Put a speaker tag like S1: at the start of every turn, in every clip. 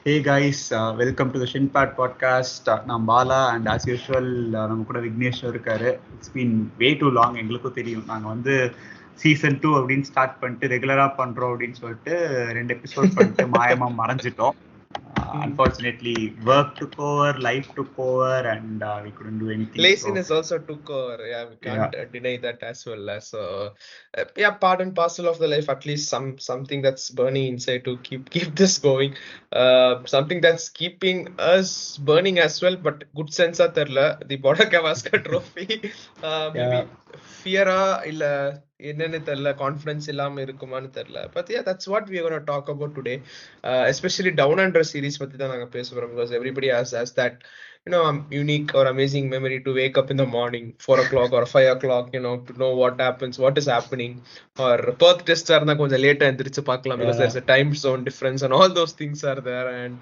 S1: Hey guys, welcome to the Shinpad podcast. நான் Bala and as usual நம்ம கூட விக்னேஸ்வர் இருக்காரு. It's been way too long. எங்களுக்கும் தெரியும் நாங்கள் வந்து சீசன் 2 அப்படின்னு ஸ்டார்ட் பண்ணிட்டு ரெகுலராக பண்ணுறோம் அப்படின்னு சொல்லிட்டு 2 எபிசோட் பண்ணிட்டு மாயமாக மறைஞ்சிட்டோம். Unfortunately, work took over, life took over, and we couldn't do anything.
S2: Laziness also took over. Yeah, we can't deny that as well. So, yeah, part and parcel of the life. At least something that's burning inside to keep this going. Something that's keeping us burning as well. But good sense of the Border Gavaskar Trophy. Maybe fear illa என்னன்னு தெரியல, confidence இல்லாம இருக்குமான்னு தெரியல. But yeah, that's what we are going to talk about today. Especially Down Under series பத்தி தான் நாங்க பேச போறோம், because everybody has that unique or amazing memory to wake up in the morning 4 o'clock or 5 o'clock, to know what happens, what is happening. Or Perth test இருந்தா கொஞ்சம் லேட்டா எந்திரிச்சு பார்க்கலாம், because there's a time zone difference and all those things are there. And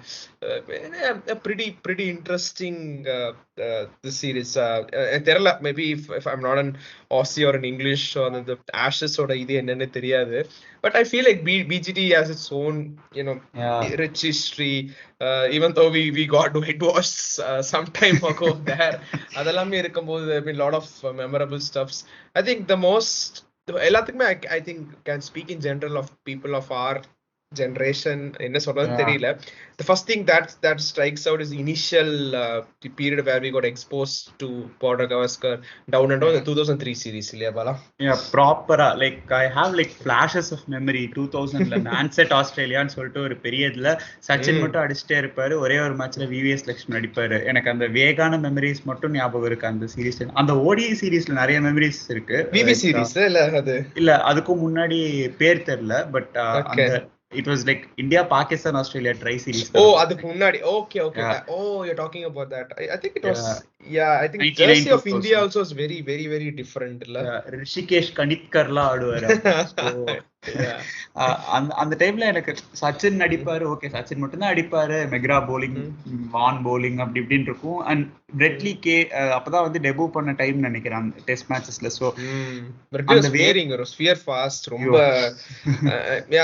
S2: a pretty interesting this series. தெரியல, maybe if I'm not an Aussie or an English, or the Ashes ஓட இது என்னன்னு தெரியாது. But I feel like BGT has its own, rich history. Even though we got whitewashed some time ago there, அதெல்லாமே இருக்கும்போது there have been a lot of memorable stuffs. I think the most எல்லாத்துக்குமே I think can speak in general of people of our generation, என்ன சொல்றது தெரியல. The first thing that strikes out is the initial period where we got exposed to Border Gavaskar Down Under, the 2003 series இல்லையா பாலா?
S1: ப்ராப்பரா like I have like flashes of memory. 2000ல onset ஆஸ்திரேலியான்னு சொல்லிட்டு ஒரு பெரிய இதுல சச்சின் மட்டும் அடிச்சுட்டே இருப்பாரு. ஒரே ஒரு மேட்ச்ல விவிஎஸ் லட்சுமி அடிப்பாரு. எனக்கு அந்த வேகான மெமரிஸ் மட்டும் ஞாபகம் இருக்கு அந்த சீரீஸ். அந்த ஓடிஐ சீரீஸ்ல நிறைய மெமரிஸ் இருக்கு.
S2: விவி சீரீஸ்
S1: இல்ல அதுக்கும் முன்னாடி பேர் தெரியல. பட் அந்த it was like India Pakistan Australia tri series.
S2: Oh, adukku munnadi. Okay. Yeah. Oh, you're talking about that. I think it was I think jersey of India also is very very very different illa.
S1: Rishikesh Kanitkar la ஆடுவாரு. அந்த டைம்ல எனக்கு சச்சின் அடிப்பாரு. Okay, Sachin மட்டும் தான் அடிப்பாரு. McGraw polling, வான் polling அப்படி இப்படின்னு இருக்கும். அண்ட் பிரெட்லி கே அப்பதான் வந்து டெபு பண்ண டைம் நினைக்கிறேன் டெஸ்ட் மேட்சஸ்ல. சோ
S2: அந்த வேரிங் ஒரு ஸ்பியர் ஃபாஸ்ட் ரொம்ப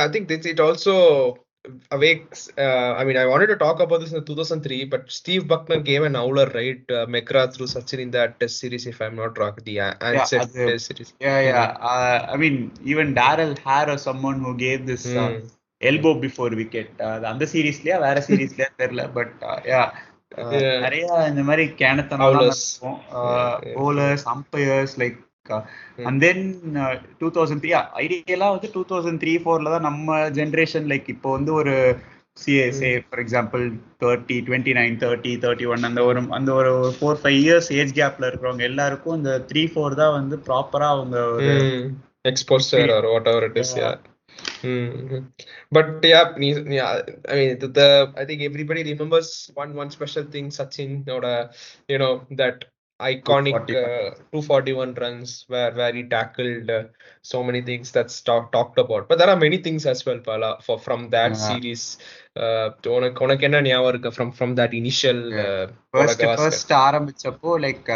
S2: I think it also awakes. I mean, I wanted to talk about this in 2003, but Steve Buckner gave an howler, right? McGrath through Sachin in that test series, if I'm not wrong, the Ansett test series.
S1: I mean, even Darrell Harr or someone who gave this elbow before wicket. அந்த சீரீஸ்லயா வேற சீரீஸ்லயா தெரியல. But நிறைய இந்த மாதிரி கேனத்தனம் இருக்கும். bowlers, umpires, like and then 2003 ஐடியலா வந்து 2003-4ல தான் நம்ம ஜெனரேஷன் லைக் இப்போ வந்து ஒரு say for example 30 29 30 31 அந்த ஒரு 4-5 இயர்ஸ் ஏஜ் கேப்ல இருக்கிறவங்க எல்லாருக்கும் இந்த 3-4 தான் வந்து ப்ராப்பரா அவங்க ஒரு
S2: exposure or whatever it is. But I mean I think everybody remembers one special thing, Sachin oda, that iconic 241 runs where he tackled so many things that's talked about. But there are many things as well, Pala, from that series. உனக்கு என்ன ஞாபகம் இருக்கு from that initial
S1: first ஆரம்பிச்சப்போ like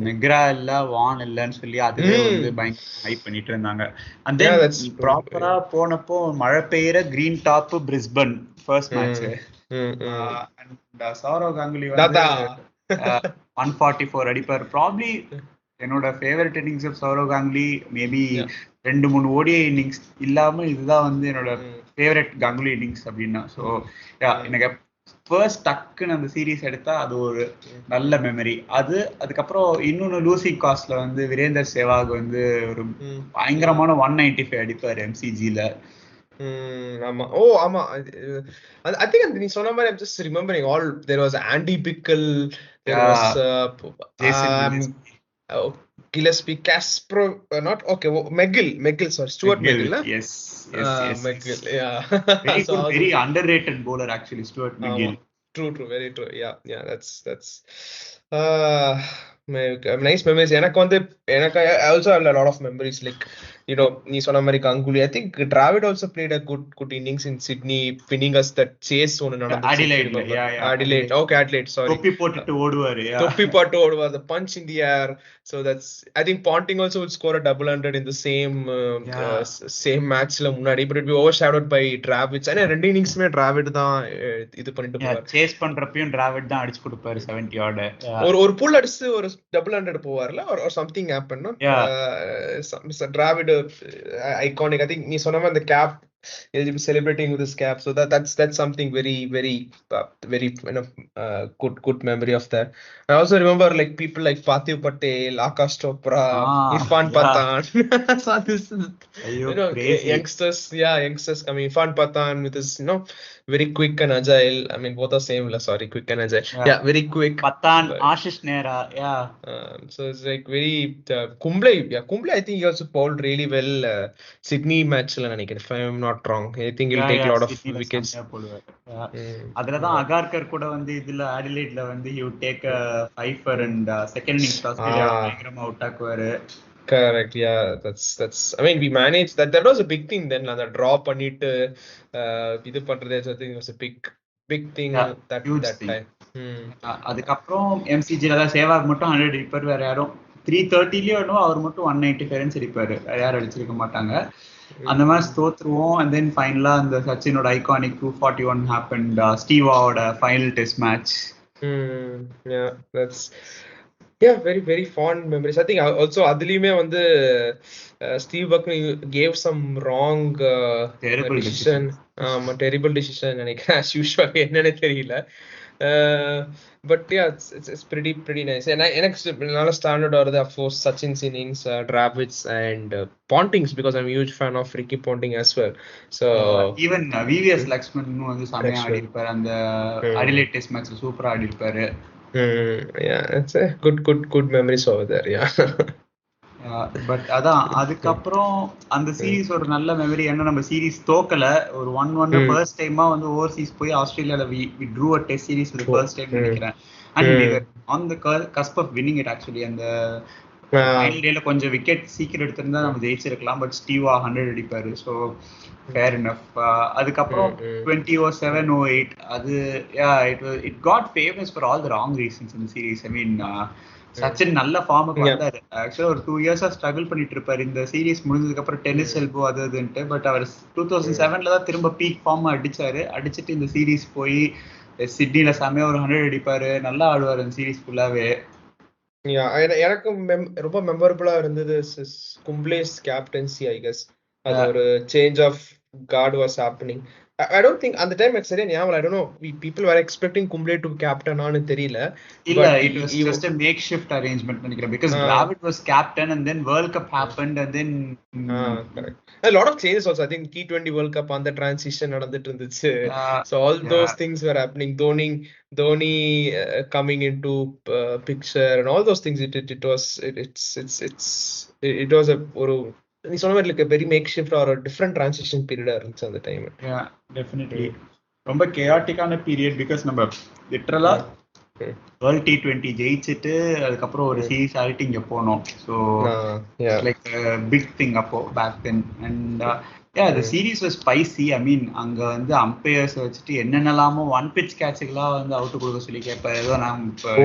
S1: மெக்ரா இல்ல வான் இல்லன்னு சொல்லி அதுவே வந்து பயங்கர ஹைப் பண்ணிட்டு இருந்தாங்க. and then ப்ராப்பரா போனப்போ மழை பெய்யற green top Brisbane first match and Sourav Ganguly வந்து 144 அடிப்பார். ப்ராப்ளி என்னோட favourite innings of Sourav Ganguly. Maybe 2-3 ODI innings இல்லாம இதுதான் வந்து என்னோட ஃபேவரட் கங்குலி இன்னிங்ஸ் அப்படின்னா. ஸோ எனக்கு ஃபர்ஸ்ட் டக்குன்னு அந்த சீரீஸ் எடுத்தா அது ஒரு நல்ல மெமரி. அதுக்கப்புறம் இன்னொன்னு லூசி காஸ்ட்ல வந்து வீரேந்தர் சேவாக் வந்து ஒரு பயங்கரமான 195 அடிப்பாரு எம்சிஜில.
S2: ஆமா I think நீ சொன்ன மாதிரி I'm just remembering all. There was Andy Bickle, there was Gillespie, Casper, not okay, McGill, sorry, Stuart McGill.
S1: Yes.
S2: McGill, yeah.
S1: Very good, very underrated bowler actually, Stuart McGill.
S2: True, very true. Yeah, that's nice memories. எனக்கு I also have a lot of memories, like நீ சொன்ன மாதிரி Ganguly, I think Dravid also played a good innings in Sydney, pinning as that chase ஒன்னு நடந்துச்சு. Adelaide, okay Adelaide, sorry.
S1: தொப்பி போட்டுட்டு ஓடுவாரு,
S2: தொப்பி போட்டு ஓடுவார், the punch in the air. So that's, I think Ponting also would score a double hundred in the same matchல முன்னாடி, but it be overshadowed by Dravid. ஆனா ரெண்டு இன்னிங்ஸ்மே டிராவிட் தான் இது பண்ணிட்டு போவார்.
S1: சேஸ் பண்றப்பயும் டிராவிட் தான் அடிச்சு கொடுப்பாரு 70 ஆர்டர்.
S2: ஒரு புல் அடிச்சு ஒரு டபுள் ஹண்ட்ரட் போவார்ல, or something happened, no? Dravid iconic. I think நீ சொன்ன மாதிரி அந்த gap, he'll be celebrating with his cap, so that's something very good memory of that. I also remember like people like Parthiv Patel, Akash Chopra, Irfan Pathan. So this youngsters coming. Irfan Pathan with his very quick and agile. I mean both are same, sorry, quick and agile. Yeah, very quick.
S1: Pathan, Ashish Nehra,
S2: so it's like very Kumble I think he also bowled really well Sydney match la neniken, if I am not wrong. I think he'll take a lot of wickets.
S1: அதுலதான் அகார்கர் கூட வந்து இதுல அடிலைட்ல வந்து he would take a 5 and second innings Australia பயங்கரமா out ஆக்குவாரு.
S2: Correct, yeah, that's I mean we managed that was a big thing then, அந்த draw பண்ணிட்டு இது பண்றதே, I think it was a big thing that time.
S1: அதுக்கு அப்புறம் MCG ல சேவாக் மட்டும் 100 அடிப்பார், வேற யாரும் 330லயோ அவர் மட்டும் 195 ரன்ஸ் அடிப்பாரு, யாரும் அடிச்சிருக்க மாட்டாங்க. அந்த மாதிரி தோத்துருவோம். and then ஃபைனலா அந்த சச்சினோட ஐகானிக் 241 happened, ஸ்டீவாவோட final test match.
S2: That's very fond memories. I think also அதுலயுமே வந்து Steve Bucknor gave some wrong terrible decision நினைக்கிறேன், as usual, என்னன்னு தெரியல. But yeah, it's pretty nice. And எனக்கு நல்ல ஸ்டாண்டர்ட் வருது, of course Sachin's innings, Dravid's and Ponting's, because I'm a huge fan of Ricky Ponting as well. So
S1: even VVS Laxman வந்து செமையா ஆடி இருப்பாரு, அந்த அடிலைட் டெஸ்ட் மேட்ச்ல சூப்பரா ஆடி இருப்பாரு.
S2: Yeah, it's a good memories over there. Yeah.
S1: But அதான் அதுக்கப்புறம் அந்த சீரீஸ் ஒரு நல்ல மெமரி. என்ன, நம்ம சீரீஸ் தோக்கல, ஒரு 1-1 ஃபர்ஸ்ட் டைமா வந்து ஓவர்சீஸ் போய் ஆஸ்திரேலியால we drew a test series for the first time நினைக்கிறேன். and we were on the cusp of winning it actually. அந்த ஃபைனல் டேல கொஞ்சம் விக்கெட் சீக்கிரம் எடுத்திருந்தா நம்ம ஜெயிச்சிருக்கலாம், பட் ஸ்டீவா 100 அடிப்பாரு. So fair enough. அதுக்கப்புறம் 2007-08 அது it got famous for all the wrong reasons in the series. I mean Sachin நல்ல ஃபார்முக்கு வந்தாரு. ஆக்சுவலா ஒரு 2 இயர்ஸா ஸ்ட்ரகிள் பண்ணிட்டு இருப்பாரு. இந்த சீரீஸ் முடிஞ்சதுக்கு அப்புறம் டென்னிஸ் எல்போ அதுன்ட்டு, பட் அவர் 2007ல தான் திரும்ப பீக் ஃபார்ம் அடிச்சிட்டு இந்த சீரீஸ் போய் சிட்னில செமையா ஒரு 100 அடிப்பாரு, நல்லா ஆடுவாரு அந்த சீரீஸ் ஃபுல்லாவே.
S2: எனக்கு ரொம்ப மெமரபிளா இருந்தது கும்ப்ளேஸ் கேப்டன்சி. ஐ கெஸ் அது ஒரு change of guard was happening. I don't think at the time I don't know, people were expecting Kumble to captain ஆனு தெரியல.
S1: இல்ல, it was just a makeshift arrangement நினைக்கிறேன், because Dravid was captain and then World Cup happened and then
S2: correct, a lot of changes also. I think T20 World Cup on the transition நடந்துட்டு இருந்துச்சு. So all those things were happening. Dhoni coming into picture and all those things. It was a நீ சொன்ன மாதிரி like a very makeshift or a different transition period இருந்துச்சு அந்த time.
S1: Yeah, definitely ரொம்ப chaotic-ஆன period, because நம்ம லிட்டரலா World T20 ஜெயிச்சிட்டு அதுக்கப்புறம் ஒரு series ஆடிட்டு இங்க போனோம். ஸோ லைக் பிக் திங் அப்போ back then. And the series was spicy. I mean அங்க வந்து அம்பையர்ஸ் வச்சுட்டு என்னென்னலாமோ ஒன் பிட்ச் கேட்சுக்கெல்லாம் வந்து அவுட் கொடுக்க சொல்லி கேட்பாரு. ஏதோ நம்ம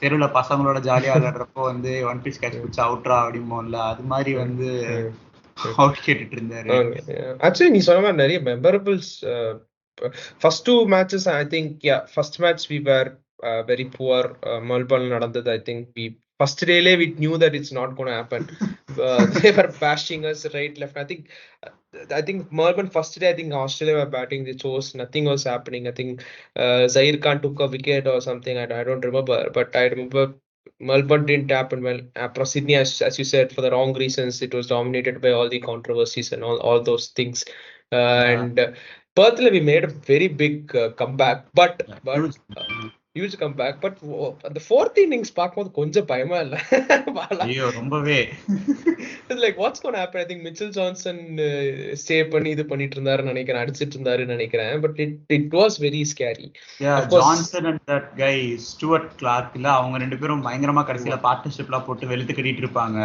S1: தெருவில் பசங்களோட ஜாலியா விளையாடுறப்போ வந்து ஒன் பிட்ச் கேட்ச் பிடிச்சா அவுட்ரா அப்படிமோல, அது மாதிரி வந்து அவுட் கேட்டுட்டு இருந்தாரு.
S2: ஆக்சுவலி நீ சொன்ன மாதிரி நிறைய மெமரபிள்ஸ். First two matches, I think, first match we were very poor. Melbourne நடந்தது, I think first day we knew that it's not going to happen. They were bashing us right, left. I think Melbourne first day, I think Australia were batting, they chose, nothing was happening. I think Zair Khan took a wicket or something, I don't remember, but I remember Melbourne didn't happen well. Sydney, as you said, for the wrong reasons, it was dominated by all the controversies and all those things. And Perth, we made a very big comeback, but huge comeback. But the fourth innings பார்க்கும்போது கொஞ்சம் பயமா இல்ல?
S1: ஐயோ ரொம்பவே.
S2: It's like what's going to happen? I think Mitchell Johnson stay பண்ணி இது பண்ணிட்டு இருந்தாருன்னு நினைக்கிறேன், அடிச்சிட்டு இருந்தாருன்னு நினைக்கிறேன். But it was very scary.
S1: Yeah, Johnson and that guy Stuart Clark இல்ல, அவங்க ரெண்டு பேரும் பயங்கரமா கடைசியில பார்ட்னர்ஷிப்லாம் போட்டு வெளுத்து கட்டிட்டு இருப்பாங்க.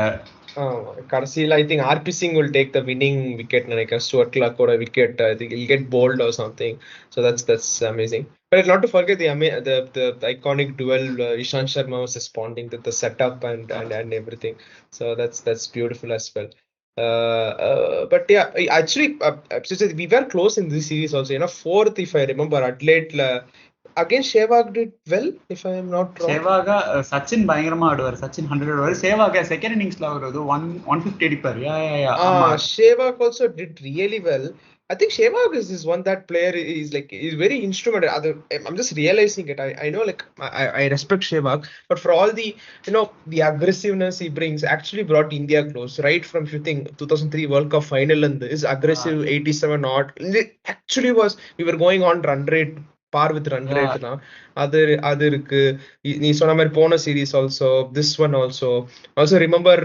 S2: கடைசியில் I think RP Singh will take the winning wicket. நினைக்கிறேன் Stuart Clark ஓட wicket. I think he'll get bowled or something. So that's amazing. But not to forget the iconic duel. Ishant Sharma was responding to the setup and everything. So that's beautiful as well. But yeah, actually, we were close in this series also. Fourth, if I remember, Adelaide. Again, Sehwag did well, if I am not wrong.
S1: Sehwag, Sachin பயங்கரமா ஆடுவார். சச்சின் 100 ஆடுவார். Sehwag second இன்னிங்ஸ்ல வருது 150 அடிப்பார்.
S2: Sehwag also did really well. I think Sehwag is one that player is very instrumental. I'm just realizing it. I know I respect Sehwag, but for all the the aggressiveness he brings, actually brought India close right from 2003 World Cup final, and his aggressive 87 odd actually was, we were going on run rate, par with run rate தான். அது இருக்கு. நீ சொன்ன மாதிரி போன series also, this one also remember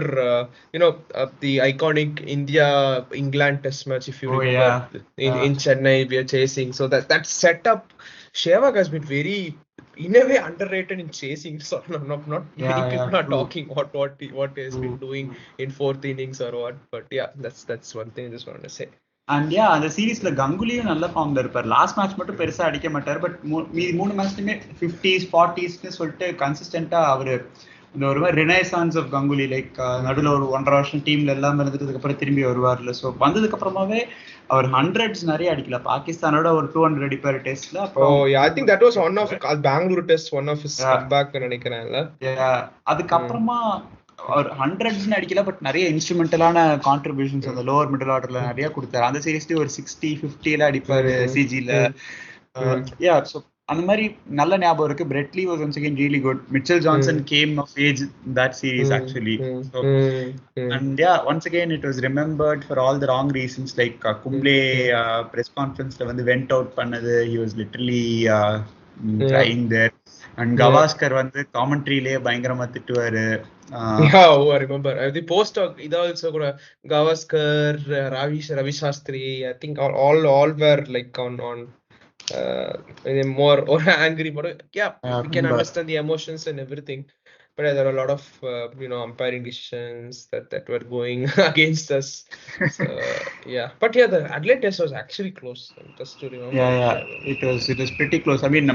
S2: the iconic India-England test match, if you remember, in Chennai we are chasing. So that setup, Sehwag has been very, in a way, underrated in chasing. So not many people are talking what he has been doing in fourth innings or what. But yeah, that's one thing I just wanted to say.
S1: And அந்த சீரீஸ்ல கங்குலியும் நல்ல ஃபார்ம்ல இருப்பார். Last match மட்டும் பெருசா அடிக்க மாட்டார், but மீதி 3 மேட்ச்லயுமே 50s 40s சொல்லிட்டு கன்சிஸ்டன்டா அவரு இந்த ஒரு மாதிரி ரினைசான்ஸ் ஆஃப் கங்குலி, லைக் நடுவில் ஒரு 1.5 வருஷம் டீம்ல எல்லாம் இருந்ததுக்கு அப்புறம் திரும்பி வருவார்ல. ஸோ வந்ததுக்கு அப்புறமாவே அவர் 100s நிறைய அடிக்கல. பாகிஸ்தானோட ஒரு 200 அடிப்பார் டெஸ்ட்ல.
S2: I think that was one of Bangalore test, one of his comeback நினைக்கிறேன்ல.
S1: அதுக்கப்புறமா ஒரு 100s அடிக்கல, பட் நிறைய இன்ஸ்ட்ருமெண்டலான கான்ட்ரிபியூஷன்ஸ் அந்த லோவர் மிடில் ஆர்டர்ல நிறைய கொடுத்தாரு. அந்த சீரீஸ்லயே ஒரு 60-50 அடிப்பாரு சிஜில. ஸோ அந்த மாதிரி நல்ல ஞாபகம் இருக்கு. Brett Lee was once again really good. Mitchell Johnson came of age that series actually. And yeah, once again it was remembered for all the wrong reasons, like Kumble press conferenceல வந்து went out பண்ணது, he was literally crying there. And Gavaskar வந்து காமெண்ட்ரியிலே பயங்கரமா திட்டுவாரு.
S2: I remember the post இது also கூட Gavaskar, Ravi Shastri, I think all were like on more or angry, but we can understand the emotions and everything. But there are a lot of umpiring decisions that were going against us. So, but the Adelaide test was actually close, just to remember.
S1: It was pretty close. I mean,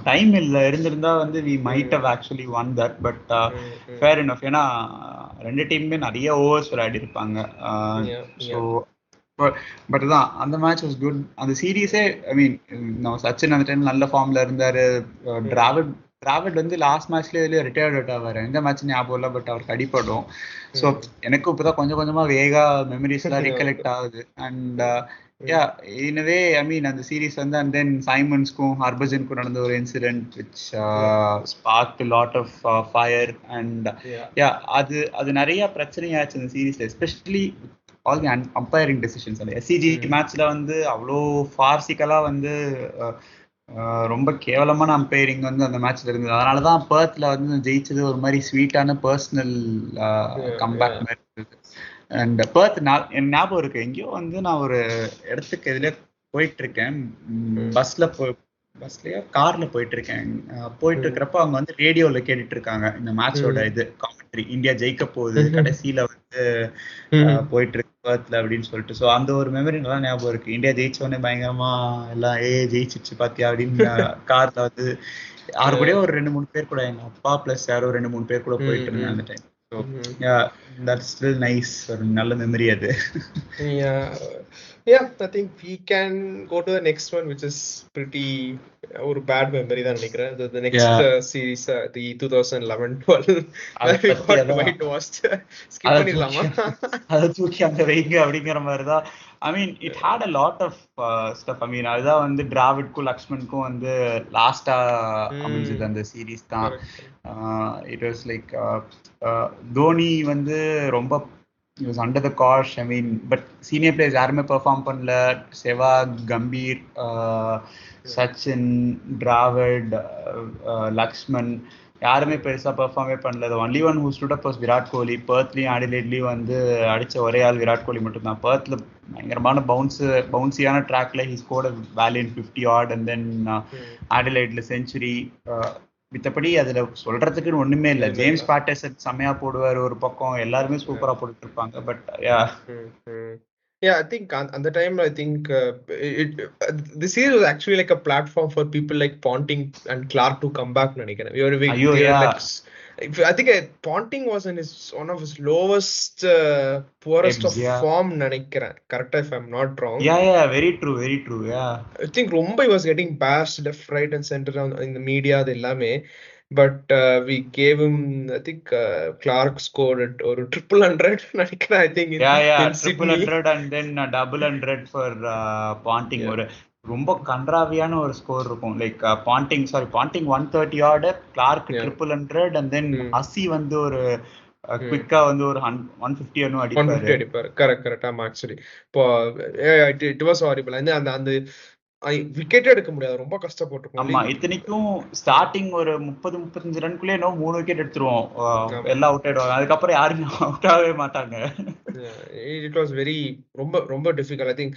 S1: time illa irundha வந்து we might have actually won that, but fair enough. ஏனா ரெண்டு டீமுமே நிறைய overs விளையாடி இருப்பாங்க. So but தான் அந்த match was good. அந்த சீரீஸே, ஐ மீன், சச்சின் அந்த டைம் நல்ல ஃபார்ம்ல இருந்தாரு. டிராவிட் வந்து லாஸ்ட் மேட்ச்ல ரிட்டையர்ட் அவுட் ஆவாரு. எந்த மேட்ச் ஞாபகம் இல்லை, பட் அவருக்கு அடிப்படும். ஸோ எனக்கு இப்பதான் கொஞ்சம் கொஞ்சமா வேகா மெமரிஸ் எல்லாம் ரீகலெக்ட் ஆகுது. And in a way, I mean, அந்த சீரீஸ் வந்து and then சைமன்ஸ்க்கும் ஹர்பஜனுக்கும் நடந்த ஒரு incident which sparked a lot of fire. And அது நிறைய பிரச்சனையாச்சு அந்த சீரீஸ்ல, especially all the umpiring decisions. அந்த SCG மேட்ச்ல வந்து அவ்வளோ ஃபார்சிக்கலா வந்து ரொம்ப கேவலமான அம்பையரிங் வந்து அந்த மேட்ச்ல இருந்தது. அதனாலதான் பெர்த்ல வந்து ஜெயிச்சது ஒரு மாதிரி ஸ்வீட்டான பர்சனல் கம்பேக் மாதிரி இருந்தது. அண்ட் பெர்த் என் ஞாபகம் இருக்கு, எங்கேயோ வந்து நான் ஒரு இடத்துக்கு இதுல போயிட்டு இருக்கேன், பஸ்லயா கார்ல போயிட்டு இருக்கேன். போயிட்டு இருக்கிறப்ப அவங்க வந்து ரேடியோல கேட்டுட்டு இருக்காங்க இந்த மேட்சோட இது காமெண்ட்ரி, இந்தியா ஜெயிக்க போகுது, கடைசியில வந்து போயிட்டு இருக்கு பெர்த்ல அப்படின்னு சொல்லிட்டு. ஸோ அந்த ஒரு மெமரி நல்லா ஞாபகம் இருக்கு. இந்தியா ஜெயிச்சோடனே பயங்கரமா எல்லாம் ஜெயிச்சிச்சு பாத்தியா அப்படின்னு கார்ல வந்து யாரு கூட ஒரு 2-3 பேர் கூட, எங்க அப்பா பிளஸ் யாரோ 2-3 பேர் கூட போயிட்டு இருந்தேன் அந்த time. So that's still nice. ஒரு நல்ல மெமரி அது.
S2: I think we can go to the next one, which is pretty ஒரு bad memory தான் நினைக்கிறேன். The next series, the 2011-12 we got whitewashed. Skip பண்ணிடலாமா?
S1: அதை தூக்கி அந்த வைங்க அப்படிங்கிற மாதிரி தான். I mean, it had a lot of stuff. I mean, அதுதான் வந்து டிராவிட்க்கும் லக்ஷ்மனுக்கும் வந்து லாஸ்டா அமைஞ்சது அந்த சீரீஸ் தான். It was like தோனி வந்து ரொம்ப he was under the cosh. I mean, but senior players யாருமே பெர்ஃபார்ம் பண்ணல. செவாக், கம்பீர், சச்சின், டிராவிட், லக்ஷ்மன் யாருமே பெருசா பெர்ஃபார்மே பண்ணல. The only one who stood up was Virat Kohli. பெர்த்லயும் அடிலேட்லயும் வந்து அடிச்ச ஒரே ஆள் விராட் கோலி மட்டும்தான். பெர்த்ல பயங்கரமான பவுன்சியான ட்ராக்ல he scored a valiant 50 odd, and then அடிலேட்ல century. மித்தபடி அதுல சொல்றதுக்குன்னு ஒண்ணுமே இல்ல. ஜேம்ஸ் பேட்டர்சன் செமையா போடுவாரு ஒரு பக்கம், எல்லாருமே சூப்பரா போட்டுட்டு இருப்பாங்க. But
S2: Yeah, I think on the time, I think the series was actually like a platform for people like Ponting and Clark to come back. I think Ponting was in one of his lowest, poorest of form. Correct if I'm not wrong.
S1: Yeah, very true. Yeah,
S2: I think Romba was getting bashed left, right, and center in the media. But we gave him, I think Clark scored or 100. I think in
S1: Sydney. 100 and then 100 for Ponting. ஒரு ரொம்ப கன்றாவியான ஒரு score இருக்கும். Like Ponting 130 order, Clarke 100 and then அசி வந்து ஒரு குவிக்கா வந்து ஒரு 150
S2: அடிப்பாரு. கரெக்ட். ஆமா, ஆக்சுவலி இப்போ இட் வாஸ் ஹாரிபிள். அந்த விக்கெட் எடுக்க முடியாது, ரொம்ப கஷ்டப்பட்டு.
S1: ஆமா, இத்தனைக்கும் ஸ்டார்டிங் ஒரு 30-35 ரன்குள்ளே 3 விக்கெட் எடுத்துருவோம், எல்லாம் அவுட் ஆயிடுவாங்க. அதுக்கப்புறம் யாருமே அவுட் ஆகவே மாட்டாங்க.
S2: இட் வாஸ் வெரி ரொம்ப difficult. I think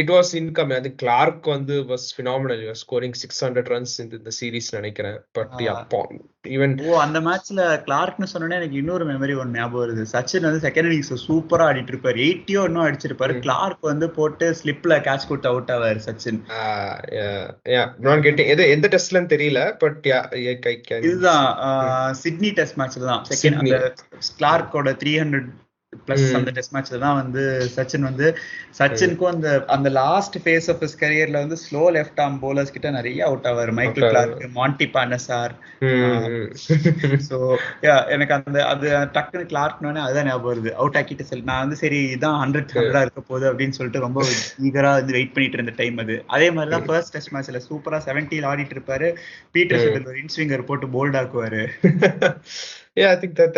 S2: it was income. I think Clark வந்து was phenomenal. He was scoring 600 runs in the series நினைக்கிறேன். பட் ஈவன்
S1: அந்த மேட்ச்ல கிளார்க்னு சொன்னோனே எனக்கு இன்னொரு மெமரி ஒன்னு ஞாபகம் வருது. சச்சின் வந்து செகண்ட் இன்னிங்ஸ் சூப்பரா ஆடிட்டு இருப்பாரு, 80 இன்னும் அடிச்சிருப்பாரு. கிளார்க் வந்து போட்டு ஸ்லிப்ல கேட்ச் கொடுத்து அவுட் ஆவாரு சச்சின்.
S2: நான் கேட்டேன் எந்த டெஸ்ட்ல தெரியல, பட்
S1: இதுதான் சிட்னி டெஸ்ட் மேட்ச்ல தான் செகண்ட் கிளார்க்கோட 300 பிளஸ் அந்த டெஸ்ட் மேட்ச்ல தான் வந்து சச்சினுக்கும் அந்த லாஸ்ட் ஃபேஸ் ஆஃப் ஹிஸ் கரியர்ல வந்து ஸ்லோ லெஃப்ட் ஆர்ம் பவுலர்ஸ் கிட்ட நிறைய அவுட் ஆவாரு. Michael Clarke, Monty Panesar. So எனக்கு அது டக்குன்னு கிளார்க்னோனே அதுதான் ஞாபகம் வருது. அவுட் ஆக்கிட்டு நான் வந்து சரி இதான் 100 இருக்க போகுது அப்படின்னு சொல்லிட்டு ரொம்ப ஈகரா வந்து வெயிட் பண்ணிட்டு இருந்த டைம் அது. அதே மாதிரிதான் ஃபர்ஸ்ட் டெஸ்ட் மேட்ச்ல சூப்பரா 70 ஆடிட்டு இருப்பாரு. பீட்டர் ஷட்டில் ஒரு இன்ஸ்விங்கர் போட்டு போல்ட் ஆக்குவாரு.
S2: I think that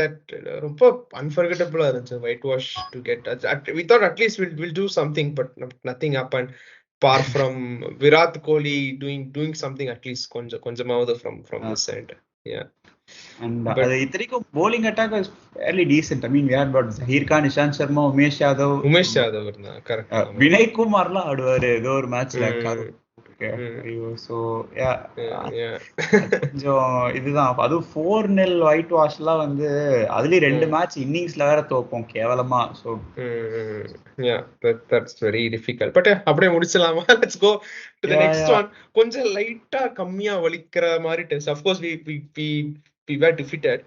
S2: ரொம்ப unforgettable இருந்துச்சு. White wash to get. We thought at least we'll do something, but nothing happened. Apart from Virat Kohli doing something at least கொஞ்சமாவது from this end.
S1: And அது இத்தனைக்கும் bowling attack was fairly decent. I mean we had about Zaheer Khan, Ishant Sharma, Umesh Yadav இருந்தா. Correct. Vinay குமார்லாம் ஆடுவாரு ஏதோ ஒரு மேட்ச்ல. So கொஞ்சம் இதுதான். அதுவும் 4-0 ஒயிட் வாஷ்லாம் வந்து அதுலயும் 2 மேட்ச் இன்னிங்ஸ்ல வேற தோப்போம் கேவலமா. So
S2: that's very difficult. But அப்படியே முடிச்சலாமா? Let's go to the next one. கொஞ்சம் லைட்டா கம்மியா வலிக்கிற மாதிரி test. Of course we were defeated,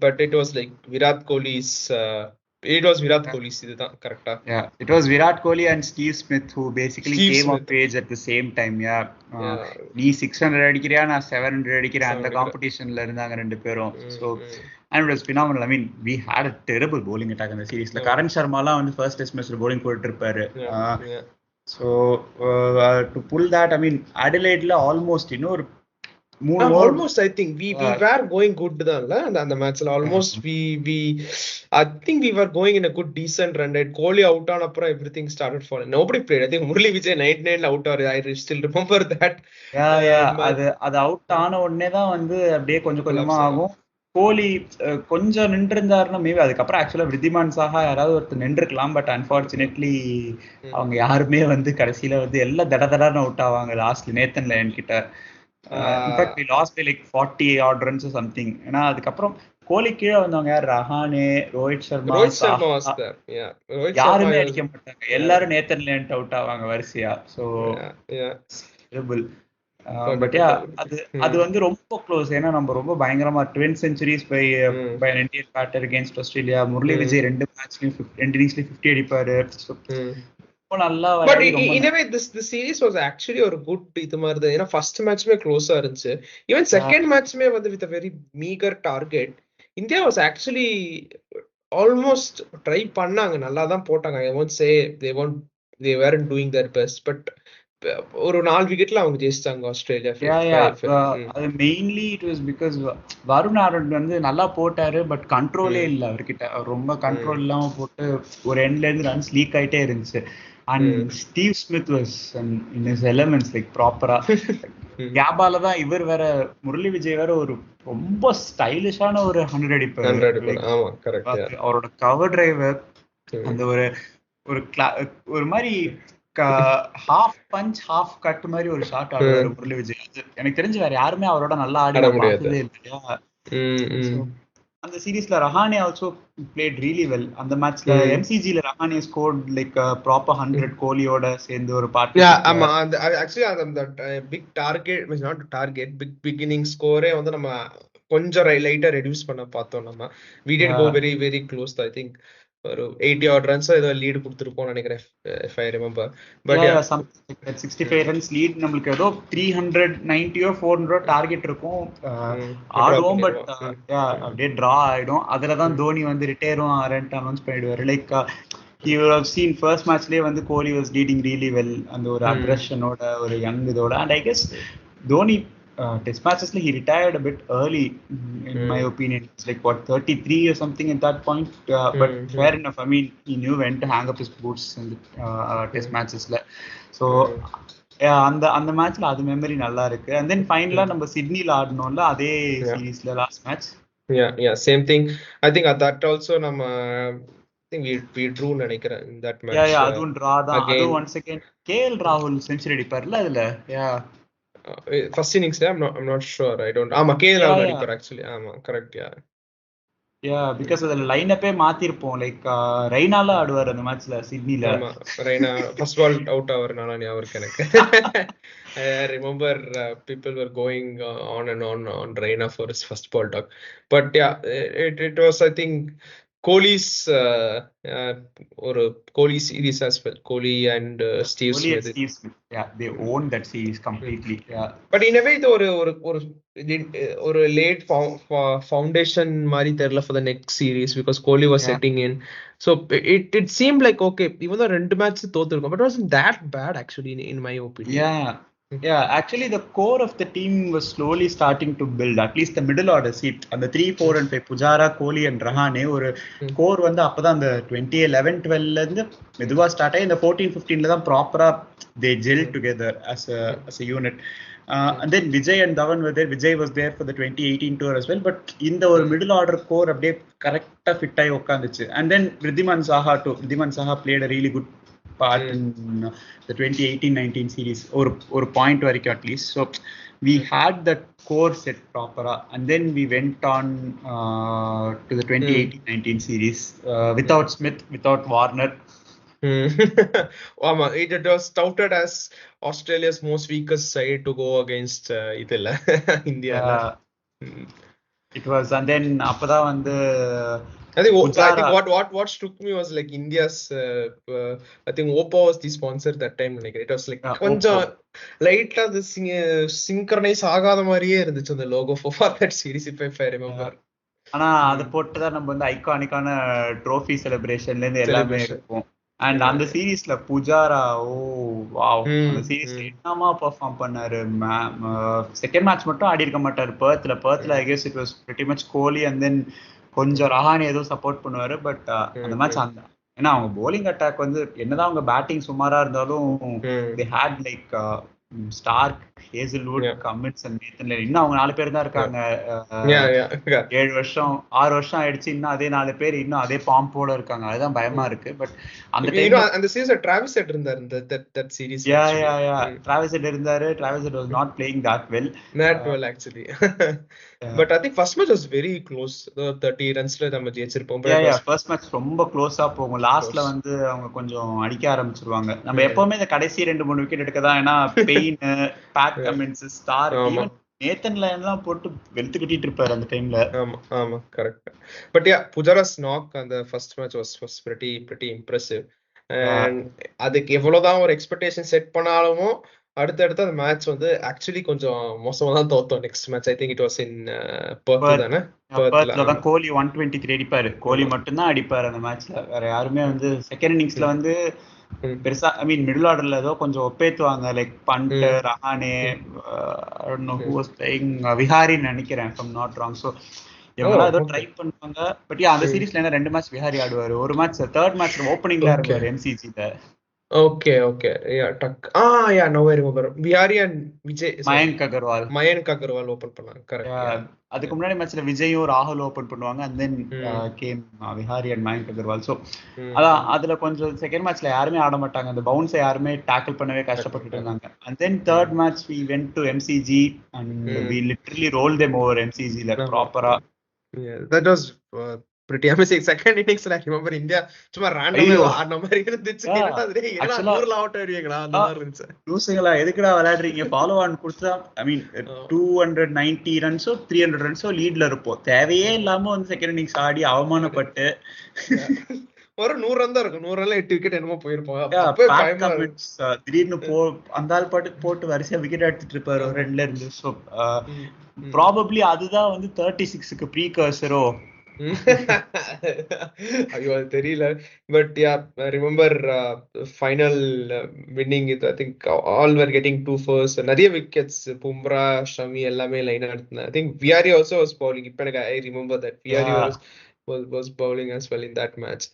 S2: but it was like Virat Kohli's இதுதான் கரெக்ட்டா?
S1: It was Virat Kohli and Steve Smith who basically came of age at the same time. நீ 600 அடிக்கிறியா, நான் 700 அடிக்கிறேன், அந்த காம்படிஷன்ல இருந்தாங்க ரெண்டு பேரும். So and it was phenomenal. I mean we had a terrible bowling attack in the series. Karan Sharma la வந்து first test match bowling போட்டு இருப்பாரு. So to pull that, I mean Adelaide la almost
S2: almost I think we were going good dhanla and the match la almost we I think we were going in a good decent run rate. Kohli out on apra everything started falling. Nobody played. I think Murali Vijay 99 out or I still remember that.
S1: அது out ஆன உடனே தான் வந்து அப்படியே கொஞ்சமா ஆகும். கோலி கொஞ்சம் நின்றுருந்தாருன்னா maybe அதுக்கப்புறம் ஆக்சுவலா விருத்திமான் சாஹா யாராவது ஒருத்தர் நின்றுருக்கலாம். பட் அன்பார்ச்சுனேட்லி அவங்க யாருமே வந்து கடைசியில வந்து எல்லாம் தடன்னு அவுட் ஆவாங்க லாஸ்ட்ல நேத்தன் லயன் கிட்ட. In fact we lost by like 40 odd runs or something. ஏன்னா அதுக்கப்புறம் கோலி கீழே வந்தவங்க யார், ரஹானே, ரோஹித் சர்மா யாருமே அடிக்க மாட்டாங்க. எல்லாரும் நேத்தன் லயன் அவுட் ஆவாங்க வரிசையா. ஸோ பட் அது வந்து ரொம்ப க்ளோஸ். ஏன்னா நம்ம ரொம்ப பயங்கரமா 20 centuries by an Indian batter against Australia. Murali Vijay 2 இன்னிங்ஸ்லயும் 50 அடிப்பாரு. நல்லா
S2: but இனிவே this series was actually ஒரு குட் இது மாதிரி தான். ஏன்னா ஃபர்ஸ்ட் மேட்ச்மே க்ளோஸா இருந்துச்சு. ஈவன் செகண்ட் மேட்ச்மே வந்து with a very meager target. India was actually almost try பண்ணாங்க, நல்லா தான் போட்டாங்க. I won't say they weren't doing their best, but ஒரு 4 விக்கெட்ல அவங்க ஜெயிச்சாங்க ஆஸ்திரேலியா.
S1: அது mainly it was because Varun Aaron வந்து நல்லா போட்டாரு, பட் கண்ட்ரோலே இல்ல அவர்கிட்ட. ரொம்ப கண்ட்ரோல் இல்லாம போட்டு ஒரு எண்ட்ல இருந்து ரன்ஸ் லீக் ஆயிட்டே இருந்துச்சு. And Steve Smith was in his elements like ப்ராப்பரா. கேபால தான் இவர் வேற முரளி விஜய் வேற ஒரு ரொம்ப ஸ்டைலிஷான ஒரு 100 அடிப்பாரு. அவரோட கவர் டிரைவர் அந்த ஒரு மாதிரி ஹாஃப் பஞ்ச் ஹாஃப் கட் மாதிரி ஒரு ஷாட் ஆடுவாரு முரளி விஜய். எனக்கு தெரிஞ்சு வேற யாருமே அவரோட நல்லா ஆடி பார்த்ததே இல்லையா. அந்த சீரீஸ்ல Rahane also played really well. அந்த மேட்ச்ல எம்சிஜில ரஹானே ஸ்கோர்ட் லைக் ப்ராப்பர் 100 கோலியோட சேர்ந்து ஒரு பார்ட்டி.
S2: ஆமா, அந்த ஆக்சுவலி அந்த big target not target big beginning ஸ்கோரே வந்து நம்ம கொஞ்சம் லைட்டா ரெடியூஸ் பண்ண பார்த்தோம். நம்ம we did go very very close. I think ஒரு 80 odd runs ஏதோ லீட் கொடுத்திருப்போம் நினைக்கிறேன், if I remember. But
S1: yeah, something like that. 65 runs lead. நமக்கு ஏதோ 390 400 டார்கெட் இருக்கும் ஆடுவோம். பட் அப்படியே டிரா ஆயிடும். அதுல தான் தோனி வந்து ரிட்டையரும் ஆரண்ட் அனௌன்ஸ் பண்ணிடுவாரு. Like you have seen first matchலயே வந்து Kohli was leading really well, அந்த ஒரு அக்ரெஷனோட ஒரு யங் இதோட. and I guess Dhoni test matchesல he retired a bit early in my opinion. It's like what 33 or something at that point. But fair enough. I mean, he knew when to hang up his boots in the test matchesல. So அந்த மேட்ச்ல அது memory நல்லா இருக்கு. and then ஃபைனலா நம்ம சிட்னில ஆடணும்ல அதே சீரீஸ்ல last match.
S2: yeah same thing. I think at that also நம்ம I think we drew நினைக்கிறேன் in that match.
S1: yeah அதுவும் draw தான். அது once again KL ராகுல் செஞ்சுரி அடிப்பார்ல அதுல.
S2: first innings I'm not sure. I don't KL ராகுல் அடிப்பார் actually. ஆமா correct.
S1: yeah because the lineup மாத்திருப்போம். லைக் ரெய்னால ஆடுவார் அந்த மேட்ச்ல சிட்னில.
S2: ஆமா ரெய்னா first ball out ஆவறனால ஞாபகம் எனக்கு. I remember people were going on and on Reina for his first ball talk. But yeah, it was I think Kohli's or Kohli series as well. Kohli and Steve Smith.
S1: Yeah, they owned that series completely. Yeah.
S2: But in a way the or late foundation mari therla for the next series because Kohli was setting in. So it seemed like okay, even though rendu match thothirukkom, but it wasn't that bad actually in my opinion.
S1: Yeah, actually the core of the team was slowly starting to build, at least the middle order seat. And the 3, 4 and 5 Pujara, Kohli and Rahane ஒரு core வந்து அப்பதான் அந்த 2011-12 ல இருந்து மெதுவா start ஆகி இந்த 14-15 ல தான் ப்ராப்பரா they gelled together as a unit. And then Vijay and Dhawan were there. Vijay was there for the 2018 tour as well, but in the middle order core அப்படியே கரெக்ட்டா ஃபிட் ஆகி உட்கார்ந்துச்சு. And then Wriddhiman Saha played a really good part in the 2018-19 series or point varaikku at least. So we had that core set proper, and then we went on to the 2018-19 series without Smith, without Warner.
S2: It was touted as Australia's most weakest side to go against India.
S1: It was. And then appada vandu
S2: I think what struck me was like India's I think Oppo was the sponsor that time. Like it was like கொஞ்சம் லைட்டா அது synchronise ஆகாத மாதிரியே இருந்துச்சு அந்த logo for that series if I remember.
S1: ஆனா அது போட்டு தான் நம்ம வந்து ஐகானிக்கான ட்ரோஃபி செலிப்ரேஷன்ல இருந்து எல்லாமே இருக்கும். அண்ட் அந்த சீரீஸ்ல புஜாரா அந்த சீரீஸ்ல என்னமா பெர்ஃபார்ம் பண்ணாரு. செகண்ட் மேட்ச் மட்டும் ஆடி இருக்க மாட்டாரு பர்த்ல I guess it was pretty much Kohli and then கொஞ்சம் ரஹானே ஏதோ சப்போர்ட் பண்ணுவாரு. பட் அந்த மேட்ச் அந்த ஏன்னா அவங்க போலிங் அட்டாக் வந்து என்னதான் அவங்க பேட்டிங் சுமாரா இருந்தாலும் they had like Starc, Hazlewood, Cummins and Nathan Lyon. இன்னும் அவங்க 4 பேர் தான் இருக்காங்க. 6 வருஷம் ஆயிடுச்சு. இன்னும் அதே 4 பேர் இன்னும் அதே பாம்போட இருக்காங்க. அதுதான் பயமா இருக்கு. பட்
S2: அந்த சீசன்ல டிராவிஸ் ஹெட் இருந்தாரு that series.
S1: டிராவிஸ் ஹெட் இருந்தாரு. Travis head was not playing that well
S2: actually. But I think first match was very close. 30 runsல நம்ம ஜெயிச்சிருப்போம்.
S1: first match ரொம்ப க்ளோஸா போகும். லாஸ்ட்ல வந்து அவங்க கொஞ்சம் அடிக்க ஆரம்பிச்சிருவாங்க. நம்ம எப்பவுமே இந்த கடைசி 2-3 விக்கெட் எடுக்கதான். ஏன்னா pain, Pat Cummins, star, Nathan line எல்லாம் போட்டு வெளுத்து கட்டிட்டு இருப்பாரு அந்த டைம்ல.
S2: ஆமா கரெக்ட். பட் புஜாராஸ் நாக் அந்த first match was pretty impressive. And அதுக்கு எவ்வளவுதான் ஒரு எக்ஸ்பெக்டேஷன் செட் பண்ணாலும் அடுத்தடுத்து அந்த மேட்ச் வந்து ஆக்சுவலி கொஞ்சம் மோசமா தான் தோத்தோம். Next match I think it was in Perth தானே.
S1: பெர்த்ல தான் கோலி 123 அடிப்பாரு. கோலி மட்டும் தான் அடிப்பாரு அந்த மேட்ச்ல. வேற யாருமே வந்து செகண்ட் இன்னிங்ஸ்ல வந்து பெருசா ஐ மீன் மிடில் ஆர்டர்ல ஏதோ கொஞ்சம் ஒப்பேத்துவாங்க. Like Pant, Rahane, I don't know who was playing, Vihari நினைக்கிறேன் if I'm not wrong. So இவங்க ஏதோ ட்ரை பண்ணுவாங்க. பட் அந்த சீரீஸ்ல என்ன 2 மேட்ச் விஹாரி ஆடுவாரு. ஒரு மேட்ச் தேர்ட் மேட்ச்ல ஓப்பனிங்ல இருப்பாரு MCG ல.
S2: Okay. Yeah, yeah, now I remember. Vihari and Vijay,
S1: Mayank Agarwal.
S2: Mayank Agarwal open பண்ணாங்க. Correct. Yeah.
S1: அதுக்கு முன்னாடி மேட்ச்ல விஜயும் ராகுல் ஓபன் பண்ணுவாங்க and then game Vihari and Mayank Agarwal. So அதான் அதுல கொஞ்சம் செகண்ட் மேட்ச்ல யாருமே ஆட மாட்டாங்க, அந்த பவுன்ஸை யாருமே டேக்கிள் பண்ணவே கஷ்டப்பட்டு இருந்தாங்க. and then third match we went to MCG and we literally rolled them over MCGல ப்ராப்பரா.
S2: Yeah, that was pretty amazing. Second innings I remember India சும்மா ரேண்டமா ஆடுன மாதிரி இருந்துச்சு. என்னடா ஊர்ல அவுட் ஆடுவீங்களா அந்த மாதிரி இருந்துச்சு.
S1: லூசுங்களா எதுக்குடா விளையாடுறீங்க, ஃபாலோ ஆன் கொடுத்தா ஐ மீன் 290 ரன்ஸோ 300 ரன்ஸோ லீட்ல இருப்போம், தேவையே இல்லாம வந்து செகண்ட் இன்னிங்ஸ் ஆடி அவமானப்பட்டு
S2: ஒரு 100 ரன் தான் இருக்கும், 100 ரன்ல 8 விக்கெட் என்னமோ போயிருப்போம்.
S1: திடீர்னு அந்த ஆள் பாட்டுக்கு போட்டு வரிசையா விக்கெட் எடுத்துட்டு இருப்பாரு ரெண்டுல இருந்து. ஸோ ப்ராபப்ளி அதுதான் வந்து 36க்கு ப்ரீகர்சரோ.
S2: ஐயோ அது தெரியல. But ya I remember final winning இது. I think all were getting 2 first, நிறைய விக்கெட்ஸ், பும்ரா ஷமி எல்லாமே லைனா எடுத்தாங்க. I think VRE also was bowling. இப்போ எனக்கு I remember that VRE was bowling as well in that match.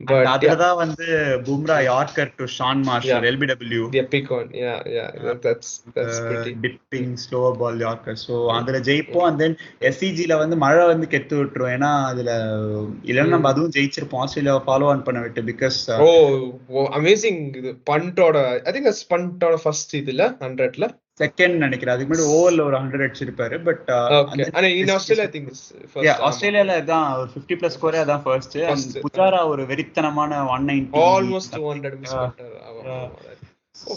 S1: But அதுலதான் வந்து Bumrah yorker to Shaun Marsh LBW,
S2: the epic one. Yeah. That's pretty
S1: dipping slow ball yorker. So அதுல ஜெயிப்போம். and then SCGல வந்து மழை வந்து கெத்து விட்டுரும், ஏன்னா அதுல இல்லைன்னா நம்ம அதுவும் ஜெயிச்சிருப்போம் ஆஸ்திரேலியாவை ஃபாலோ ஆன் பண்ண விட்டு. பிகாஸ்
S2: அமேசிங் இது பண்டோட, ஐ திங்க் அது பண்டோட ஃபர்ஸ்ட் இதுல 100ல
S1: செகண்ட் நினைக்கிறேன். அதுக்கு முன்னாடி ஓவர்ல ஒரு 100 அடிச்சிருப்பாரு. பட் ஆஸ்திரேலியால தான் ஒரு 50+ ஸ்கோரே அதான் ஃபர்ஸ்ட். புஜாரா ஒரு வெறித்தனமான 190
S2: ஆல்மோஸ்ட் 200 மிஸ்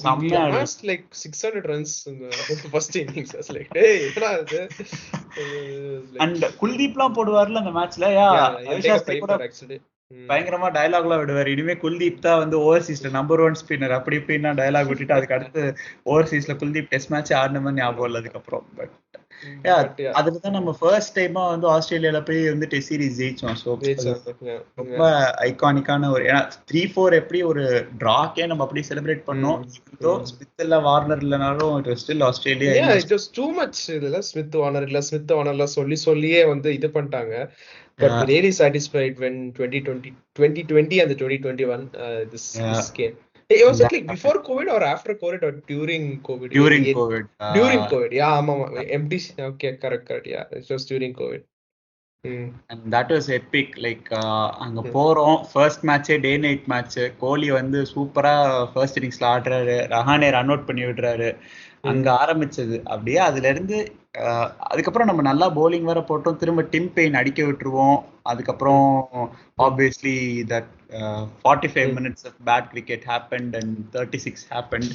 S2: பண்ணிட்டாரு. like 600 runs in the first innings. I was like, hey, என்னடா இது.
S1: and குல்தீப்லாம் போடுவார்ல அந்த மேட்ச்ல. actually பயங்கரமா டயலாக்லாம் விடுவார். இனிமே குல்தீப் தான் வந்து ஓவர்சீஸ்ல நம்பர் 1 ஸ்பின்னர் அப்படி இப்படின்னா டயலாக் விட்டுட்டு அதுக்கு அடுத்து ஓவர்சீஸ்ல குல்தீப் டெஸ்ட் மேட்ச் ஆடின மாதிரி ஞாபகம் இல்லை அதுக்கப்புறம். பட் அதுலதான் நம்ம ஃபர்ஸ்ட் டைமா வந்து ஆஸ்திரேலியால போய் வந்து டெஸ்ட் சீரிஸ் ஜெயிச்சோம். ஸோ ரொம்ப ஐகானிக்கான ஒரு, ஏன்னா 3-4 எப்படி ஒரு டிராக்கே நம்ம அப்படியே செலிப்ரேட் பண்ணோம். ஸ்மித் இல்ல வார்னர் இல்லனாலும் it was still Australia.
S2: It was too much. இதுல ஸ்மித் வார்னர் சொல்லியே வந்து இது பண்ணிட்டாங்க. But really satisfied when 2020 and the 2021 this came. It was like before COVID or after COVID or during COVID?
S1: During COVID.
S2: During COVID. Yeah, empty. Okay, correct. Yeah, it was during COVID.
S1: And that was epic. Like அங்க போறோம், first மேட்சே day night match. கோலி வந்து சூப்பரா first இன்னிங்ஸ்ல ஆடுறாரு, Rahane run out பண்ணி விடுறாரு. அங்க ஆரம்பிச்சது அப்படியே. அதுல இருந்து அதுக்கப்புறம் நம்ம நல்லா போலிங் வேற போட்டோம், திரும்ப டிம் பெயின் அடிக்க விட்டுருவோம். அதுக்கப்புறம் obviously that 45 minutes of bad cricket happened and 36 happened.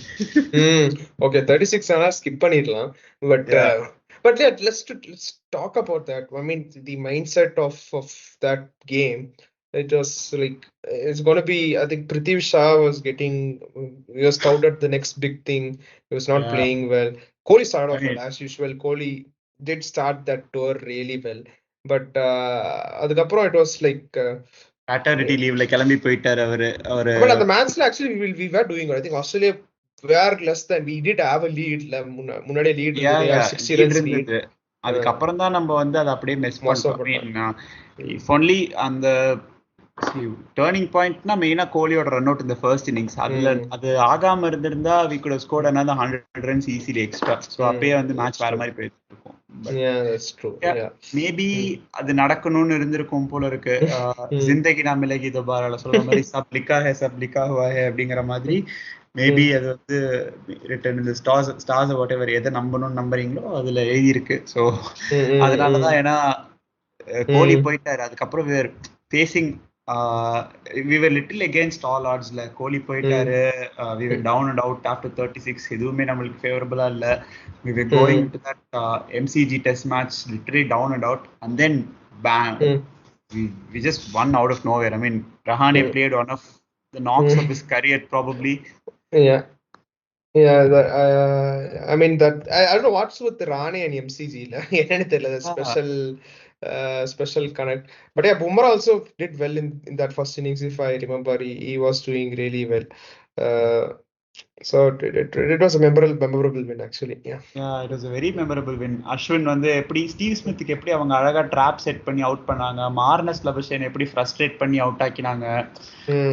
S2: Okay, 36 ஆனா ஸ்கிப் பண்ணிடலாம். But yeah, let's talk about that. I mean, the mindset of that game. It was like, it's going to be, I think Prithvi Shah he was touted the next big thing. He was not playing well. Kohli started off well, as usual. Kohli did start that tour really well. But adukaprom it was like
S1: paternity leave like kilambi poitar avaru.
S2: But at the match actually we were doing good. I think Australia were less than, we did have a lead. முன்னாடி lead இருந்தது, 60 runs lead.
S1: அதுக்கப்புறம் தான் நம்ம வந்து அதை அப்படியே miss பண்ணோம். If only அந்த டர்னிங் பாயிண்ட்னா மெயினா கோலியோட ரன் அவுட் இந்த ஃபர்ஸ்ட் இன்னிங்ஸ். அது ஆகாம இருந்திருந்தா we could have scored another 100 runs easily extra. So அப்பயே வந்து மேட்ச் வேற மாதிரி போயிட்டு இருக்கும். மேபி அது நடக்கணும்னு இருந்திருக்கும் போல இருக்கு. ஜிந்தகி நா மிலேகி தோபாரால சொல்ற மாதிரி சப் லிக்கா ஹே சப் லிக்கா ஹுவா ஹே அப்படிங்கிற மாதிரி மேபி அது வந்து ரிட்டன் இந்த ஸ்டார்ஸ் வாட் எவர் எதை நம்புறீங்களோ அதுல எழுதி இருக்கு. ஸோ அதனாலதான், ஏன்னா கோலி போயிட்டாரு. அதுக்கப்புறம் facing we were little against all odds. கோலி போயிட்டாரு, we were down and out after 36. எதுவுமே நம்மளுக்கு ஃபேவரபிளா இல்ல. we were going to that MCG test match literally down and out, and then bang, we just won out of nowhere. I mean, Rahane played one of the knocks of his career probably.
S2: Yeah, I mean that I don't know what's with Rahane and MCG la enna therilla, special connect. But yeah, Bumrah also did well in that first innings. If I remember, he was doing really well. So it was a memorable win actually. Yeah,
S1: it was a very memorable win. Ashwin வந்து எப்படி Steve ஸ்மித்துக்கு எப்படி அவங்க அழகா drop set பண்ணி out பண்ணாங்க, Marnus Labuschagne எப்படி frustrate பண்ணி out ஆக்கினாங்க,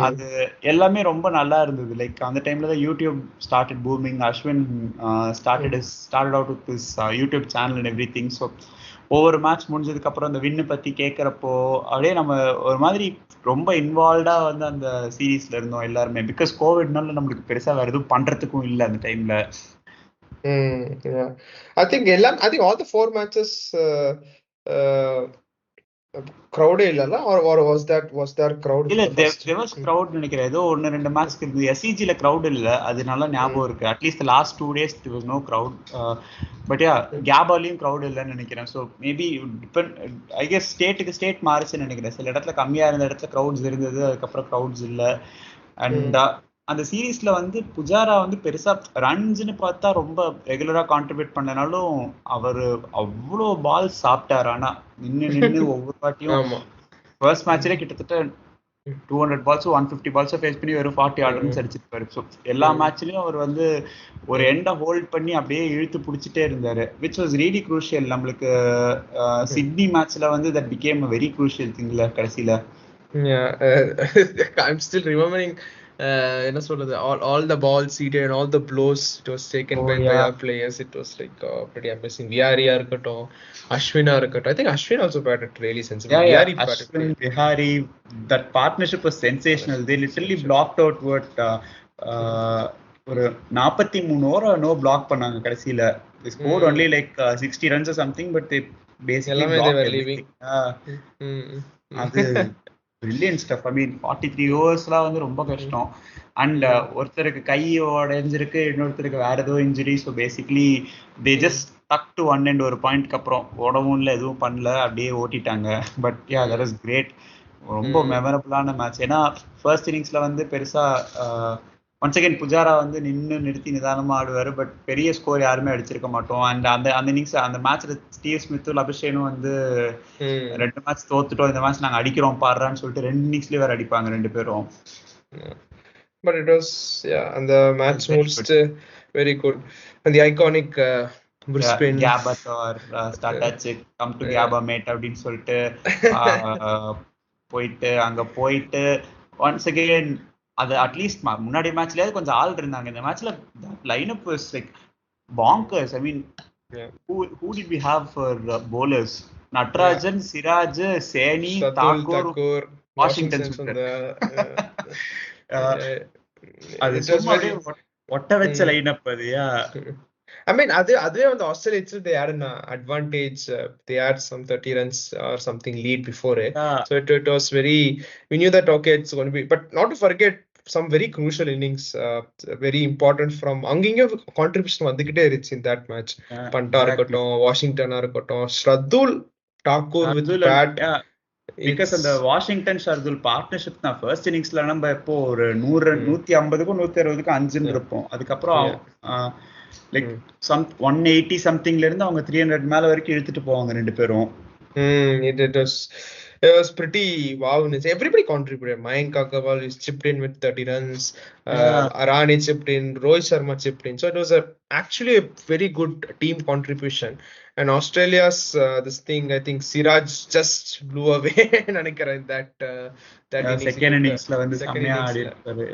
S1: அது எல்லாமே ரொம்ப நல்லா இருந்தது. லைக் அந்த டைம்ல தான் YouTube started booming. Ashwin started out with this YouTube channel and everything. So ஒவ்வொரு மேட்ச் முடிஞ்சதுக்கு அப்புறம் அந்த வின்னு பத்தி கேட்கறப்போ அப்படியே நம்ம ஒரு மாதிரி ரொம்ப இன்வால்வ்டா வந்து அந்த சீரீஸ்ல இருந்தோம் எல்லாருமே. பிகாஸ் கோவிட்னால நம்மளுக்கு பெருசா வேற எதுவும் பண்றதுக்கும் இல்லை அந்த டைம்ல.
S2: Yeah, I think all the 4 matches crowd இல்லல, or was there crowd?
S1: இல்ல, there was crowd நினைக்கிறேன். ஏதோ 1-2 மேட்ச்க்கு இருந்து SCGல crowd இல்ல, அதனால ஞாபகம் இருக்கு. At least last 2 days there was no crowd. But ya கேபாலையும் crowd இல்லன்னு நினைக்கிறேன். So maybe depend, I guess ஸ்டேட்டுக்கு ஸ்டேட் மாறுச்சுன்னு நினைக்கிறேன். சில இடத்துல கம்மியா இருந்த இடத்துல crowds இருந்தது, அதுக்கப்புறம் crowds இல்ல. அண்ட் அந்த சீரீஸ்ல வந்து புஜாரா வந்து பெருசா ரன்ஸ்ன்னு பார்த்தா ரொம்ப ரெகுலரா கான்ட்ரிபியூட் பண்ணனாலும் அவரு அவ்வளோ பால் சாப்பிட்டாரு. ஆனா நின்னு ஒவ்வொரு வாட்டியும் ஃபர்ஸ்ட் மேட்ச்ல கிட்டத்தட்ட 200 balls 150 balls ஃபேஸ் பண்ணி வெறும் 40 ரன்ஸ் அடிச்சிருப்பாரு. ஸோ எல்லா மேட்ச்லயும் அவர் வந்து ஒரு எண்டை ஹோல்ட் பண்ணி அப்படியே இழுத்து பிடிச்சிட்டே இருந்தாரு, விச் வாஸ் ரியலி க்ரூஷியல். நம்மளுக்கு சிட்னி மேட்ச்ல வந்து that became a very crucial thingல கடைசியில.
S2: I'm still remembering என்ன சொல்றது, all the balls seated and all the blows it was taken by the players. It was like pretty amazing. Viharia இருக்கட்டும், அஸ்வினா இருக்கட்டும். I think Ashwin also batted really sensible.
S1: Ashwin, Vihari, that partnership was sensational. They literally blocked out what ஒரு 43 over no black பண்ணாங்க கடைசியில. They scored only like 60 runs or something, but they basically blocked everything. அது brilliant stuff. I mean 43 ஓவர்ஸ்லாம் வந்து ரொம்ப கஷ்டம். And ஒருத்தருக்கு கை உடைஞ்சிருக்கு, இன்னொருத்தருக்கு வேற ஏதோ injury. So basically they just dug to one and ஒரு பாயிண்ட்க்கு அப்புறம் உடவும் இல்லை, எதுவும் பண்ணல, அப்படியே ஓட்டிட்டாங்க. But ya, that is great. ரொம்ப மெமரபிளான மேட்ச். ஏன்னா ஃபர்ஸ்ட் இன்னிங்ஸ்ல வந்து பெருசா ஒன்ஸ் அகேன் புஜாரா வந்து நிறுத்தி நிதானமா ஆடுவாரு, பட் பெரிய ஸ்கோர் யாருமே அடிச்சிருக்க மாட்டோம். அண்ட் அந்த இன்னிங்ஸ் அந்த மேட்ச்ல ஸ்டீவ் ஸ்மித்தும் லபுஷேனும் வந்து 2 மேட்ச் தோத்துட்டோம், இந்த மேட்ச் நாங்க அடிக்கிறோம் பாடுறான்னு சொல்லிட்டு 2 இன்னிங்ஸ்லயே வேற அடிப்பாங்க 2 பேரும்.
S2: But it was and the match most very good, and the iconic Brisbane
S1: Gabba or Startup come to Gabba mate அப்படின்னு சொல்லிட்டு போயிட்டு ஒன்ஸ் அகேன் அது அட்லீஸ்ட் முன்னாடி மேட்ச்லயாவது கொஞ்சம் ஆள் இருந்தாங்க. இந்த மேட்ச்ல lineup was like bonkers. I mean, who did we have for bowlers? Natarajan, Siraj, Saini, Thakur, Washington Sundar. அது சும்மா ஒட்ட வச்ச லைனப் அது.
S2: I mean, அதுவே வந்து Australia itself, they had an advantage. They had some 30 runs or something lead before it. So it was very, we knew that okay, it's going to be, but not to forget some very crucial innings, very important from அங்கங்க contribution வந்துகிட்டே இருந்துச்சு in that match. Banda இருக்கட்டும், வாஷிங்டனா இருக்கட்டும், Shardul Thakur with bat.
S1: Because அந்த Washington Shardul partnership தான் first இன்னிங்ஸ்ல நம்ம இப்போ ஒரு 100 150க்கும் 160க்கும் 5 இருப்போம். அதுக்கப்புறம் லைக் 180 சம்திங்ல இருந்து அவங்க 300 மேல வரைக்கும் இழுத்துட்டு போவாங்க 2 பேரும்.
S2: It was pretty wow. Everybody contributed. Mayank Agarwal is chipped in with 30 runs. Arani chipped in. Rohit Sharma chipped in. So it was actually a very good team contribution. And Australia's this thing, I think Siraj just blew away. நினைக்கிறேன் that
S1: second innings la வந்து செமையா ஆடி இருக்காரு.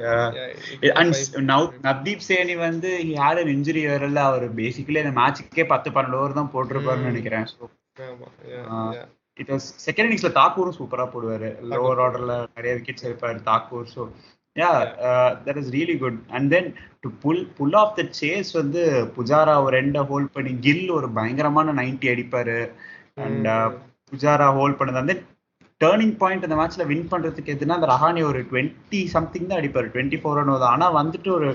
S1: And now Navdeep Chaney வந்து he had an injury வரல. அவர் basically அந்த மேட்ச்க்கே 10-12 over தான் போட்டுருப்பாருன்னு நினைக்கிறேன். So it was second innings la தாக்கூரும் சூப்பரா போடுவாரு. லோவர் ஆர்டர்ல நிறைய விக்கெட்ஸ் எடுப்பாரு Thakur. So that is really good. And then to pull off the chase வந்து புஜாரா ஒரு எண்டை ஹோல்ட் பண்ணி, கில் ஒரு பயங்கரமான 90 அடிப்பாரு. அண்ட் புஜாரா ஹோல்ட் பண்ணது வந்து டேர்னிங் பாயிண்ட் அந்த மேட்ச்ல வின் பண்றதுக்கு எதுனா அந்த ரஹானி ஒரு 20 சம்திங் தான் அடிப்பாரு, 24 ரன் தான். ஆனா வந்துட்டு ஒரு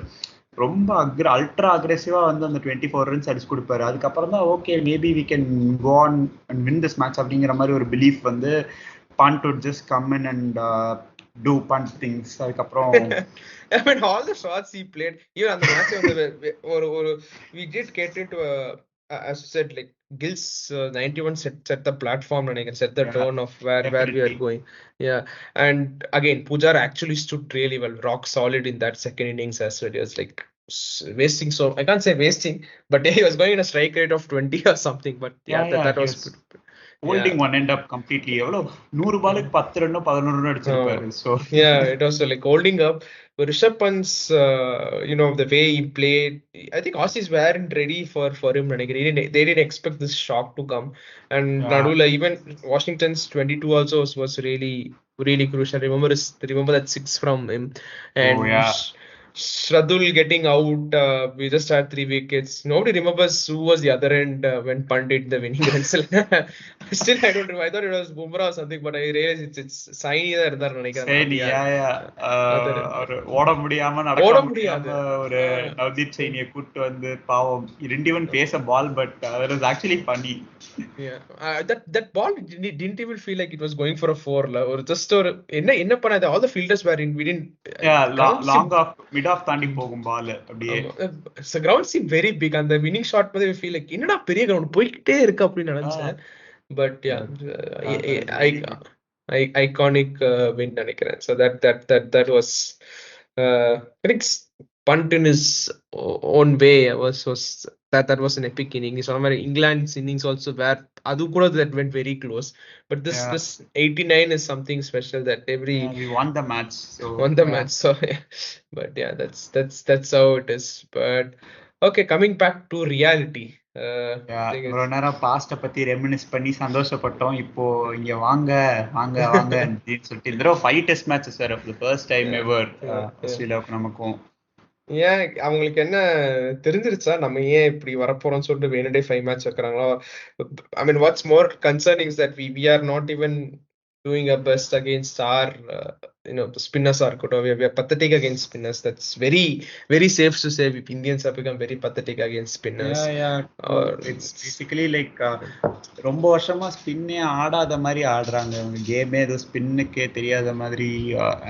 S1: ரொம்ப அல்ட்ரா அக்ரெசிவா வந்து அந்த 24 ரன்ஸ் அடிச்சு கொடுப்பாரு. அதுக்கப்புறம் தான் okay maybe we can go on and win this match அப்படிங்கிற மாதிரி ஒரு பிலீஃப் வந்து Pant would just come in and do punch things. அதுக்கப்புறம்
S2: I mean all the shots he played, even on the match or we did get into as you said, like Gill's 91 set the platform and I can set the tone of where we are going. And again Pujara actually stood really well, rock solid in that second innings as well. It was like wasting, so I can't say wasting, but he was going in a strike rate of 20 or something. But that
S1: he
S2: was
S1: was holding one end up completely. எவ்வளவு 100 பாலுக்கு 10 ரன்னோ 11 ரன்னோ அடிச்சிருப்பாரு. So
S2: it was like holding up. But Rishabh Pant's, the way he played, I think Aussies weren't ready for him. They didn't expect this shock to come. And Nadula, even Washington's 22 also was really, really crucial. Remember that 6 from him. And Shradul getting out. We just had 3 wickets. Nobody remembers who was the other end when Pant did the winning runs. Still, I don't remember. I thought it was Bumrah or something, but I realized it's Saini தான் இருந்தார் நினைக்கிறேன்.
S1: ஓட முடியாம நடக்க முடியாம ஒரு நவ்தீப் சைனியை கூட்டு வந்து பாவம் didn't even face a ball, but that was actually funny.
S2: That ball didn't even feel like it was going for a 4 or just or என்ன பண்ணாது. All the fielders were in, we didn't
S1: long off mid off தாண்டி போகும் பால் அப்படியே.
S2: So ground seemed very big, and the winning shot மாதிரி we feel like என்னடா பெரிய ground போயிட்டே இருக்கு அப்படின்னு நினைச்சேன். But iconic win நினைக்கிறேன். So that was I think Pant in his own way was that was an epic inning. So England's innings also were adu kuda that went very close, but this 89 is something special that
S1: we won the match.
S2: So but that's how it is. But okay, coming back to reality.
S1: ஒரு நேரம் பாஸ்ட பத்தி reminisce பண்ணி சந்தோஷப்பட்டோம். இப்போ இங்க வாங்க வாங்க வாங்க அப்படின்னு சொல்லிட்டு இந்த 5 டெஸ்ட் மேட்சஸ் வேற for the first time ever ஆஸ்திரேலியாவுக்கு நமக்கும்.
S2: ஏன் அவங்களுக்கு என்ன தெரிஞ்சிருச்சா நம்ம ஏன் இப்படி வரப்போறோம்னு சொல்லிட்டு வேணுடே 5 match வைக்கிறாங்களோ? I mean, what's more concerning is that we are not even doing our best against our spinners are good. We are pathetic against spinners. That's very, very safe to say. Indians have become very pathetic against spinners.
S1: It's basically like ரொம்ப வருஷமா ஸ்பின்னே ஆடாத மாதிரி ஆடுறாங்க. கேமே ஏதோ ஸ்பின்னுக்கே தெரியாத மாதிரி.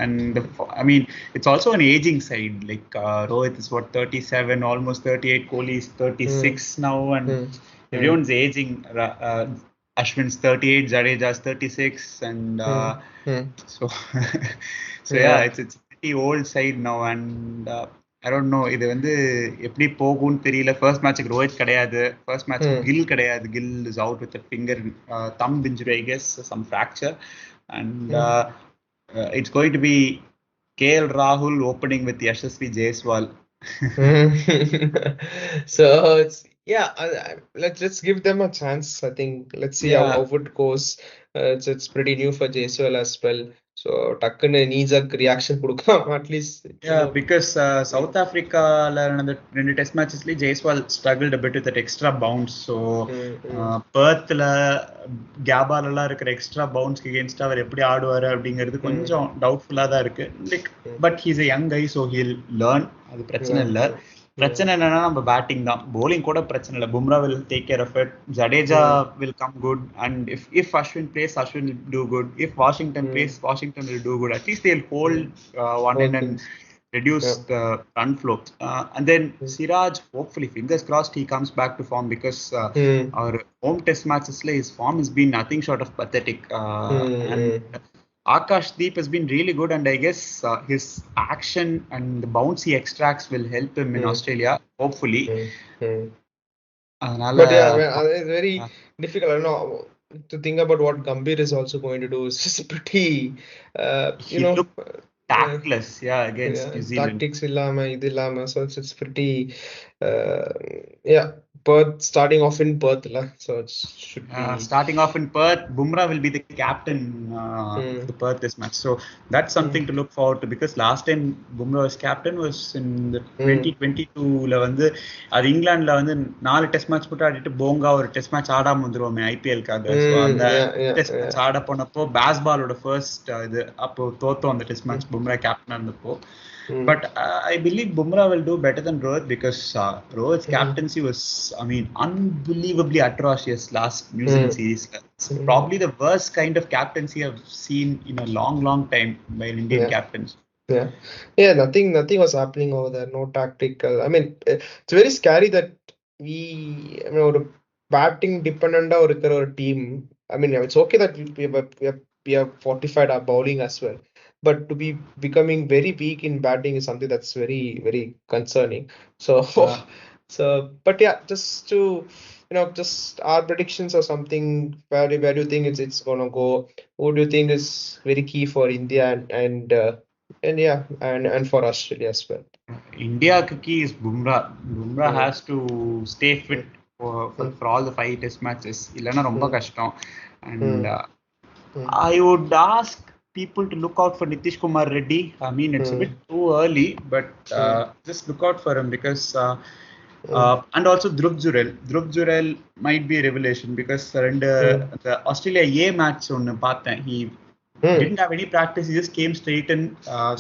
S1: And I mean, it's also an aging side. Like Rohit is 37, almost 38. Kohli is 36 now, and everyone's aging. Ashwin's 38, Jadeja's 36, and so it's a pretty old side now, and I don't know, இது வந்து எப்படி போகும்னு தெரியல. First மேட்சுக்கு ரோஹித் கிடையாது, first மேட்சுக்கு கில் கிடையாது. Gill is out with finger thumb injury, I guess, some fracture, and it's going to be KL Rahul opening with Yashasvi Jaiswal.
S2: So let's give them a chance. I think let's see how it goes. It's pretty new for Jaiswal as well. So டக்குன்னு knee-jerk reaction கொடுக்கலாம் at least.
S1: Because South Africa-ல நடந்த 2 test மேட்சஸ்ல Jaiswal struggled a bit with that extra bounce. So பெர்த்ல கேபாலெல்லாம் இருக்கிற extra பவுன்ஸ்க்கு அகேன்ஸ்டா அவர் எப்படி ஆடுவாரு அப்படிங்கிறது கொஞ்சம் டவுட்ஃபுல்லா தான் இருக்கு. Like but he's a young guy, so he'll learn. அது பிரச்சனை இல்லை. பிரச்சனை என்னன்னா நம்ம பேட்டிங் தான். bowling கூட பிரச்சனை இல்லை. Bumrah will take care of it. Jadeja will come good, and if Ashwin plays, Ashwin will do good. If Washington plays, Washington will do good. At least they'll hold one in and reduce the run flow. And then Siraj, hopefully, fingers crossed, he comes back to form, because our home test matches, his form has been nothing short of pathetic. And Akashdeep has been really good, and I guess his action and the bounce he extracts will help him in Australia, hopefully.
S2: But it's very difficult. I don't know, to think about what Gambhir is also going to do. It's just pretty,
S1: tactless, against New Zealand.
S2: Tactics illama, idu illama, so it's pretty, Perth, starting off in Perth, so it should be
S1: starting off in Perth. Bumrah will be the captain of the Perth this match, so that's something to look forward to, because last time Bumrah was captain was in the 2022ல வந்து அது இங்கிலாந்துல வந்து 4 test match போட்டு ஆடிட்டு போங்கா ஒரு test match ஆடாம வந்துருவோமே ஐபிஎல்காக. So அந்த test match ஆட போனப்போ பேஸ்பாலோட ஃபர்ஸ்ட் இது அப்போ தோத்தோம் அந்த டெஸ்ட் மேட்ச் பும்ரா கேப்டனா இருந்தப்போ. But I believe Bumrah will do better than Rohit, because Rohit's captaincy was, I mean, unbelievably atrocious last New Zealand series. It's probably the worst kind of captaincy I've seen in a long time by an Indian captain.
S2: Nothing was happening over there. No tactical. I mean, it's very scary that ஒரு batting dependent இருக்கிற ஒரு team. I mean, it's okay that we have fortified our bowling as well. but to be becoming very weak in batting is something that's very, very concerning. So, but yeah, just to, just our predictions or something. Where do you think it's gonna go? Who do you think is very key for India and yeah, and for Australia as well?
S1: India key is Bumrah. Bumrah has to stay fit for all the 5 test matches. இல்லைன்னா ரொம்ப கஷ்டம். And I would ask people to look out for Nitish Kumar Reddy. I mean, it's a bit too early, but just look out for him because and also Dhruv Jurel. Dhruv Jurel might be a revelation because the Australia A match ஒன்னு பார்த்தேன். He didn't have any practice. He just came straight and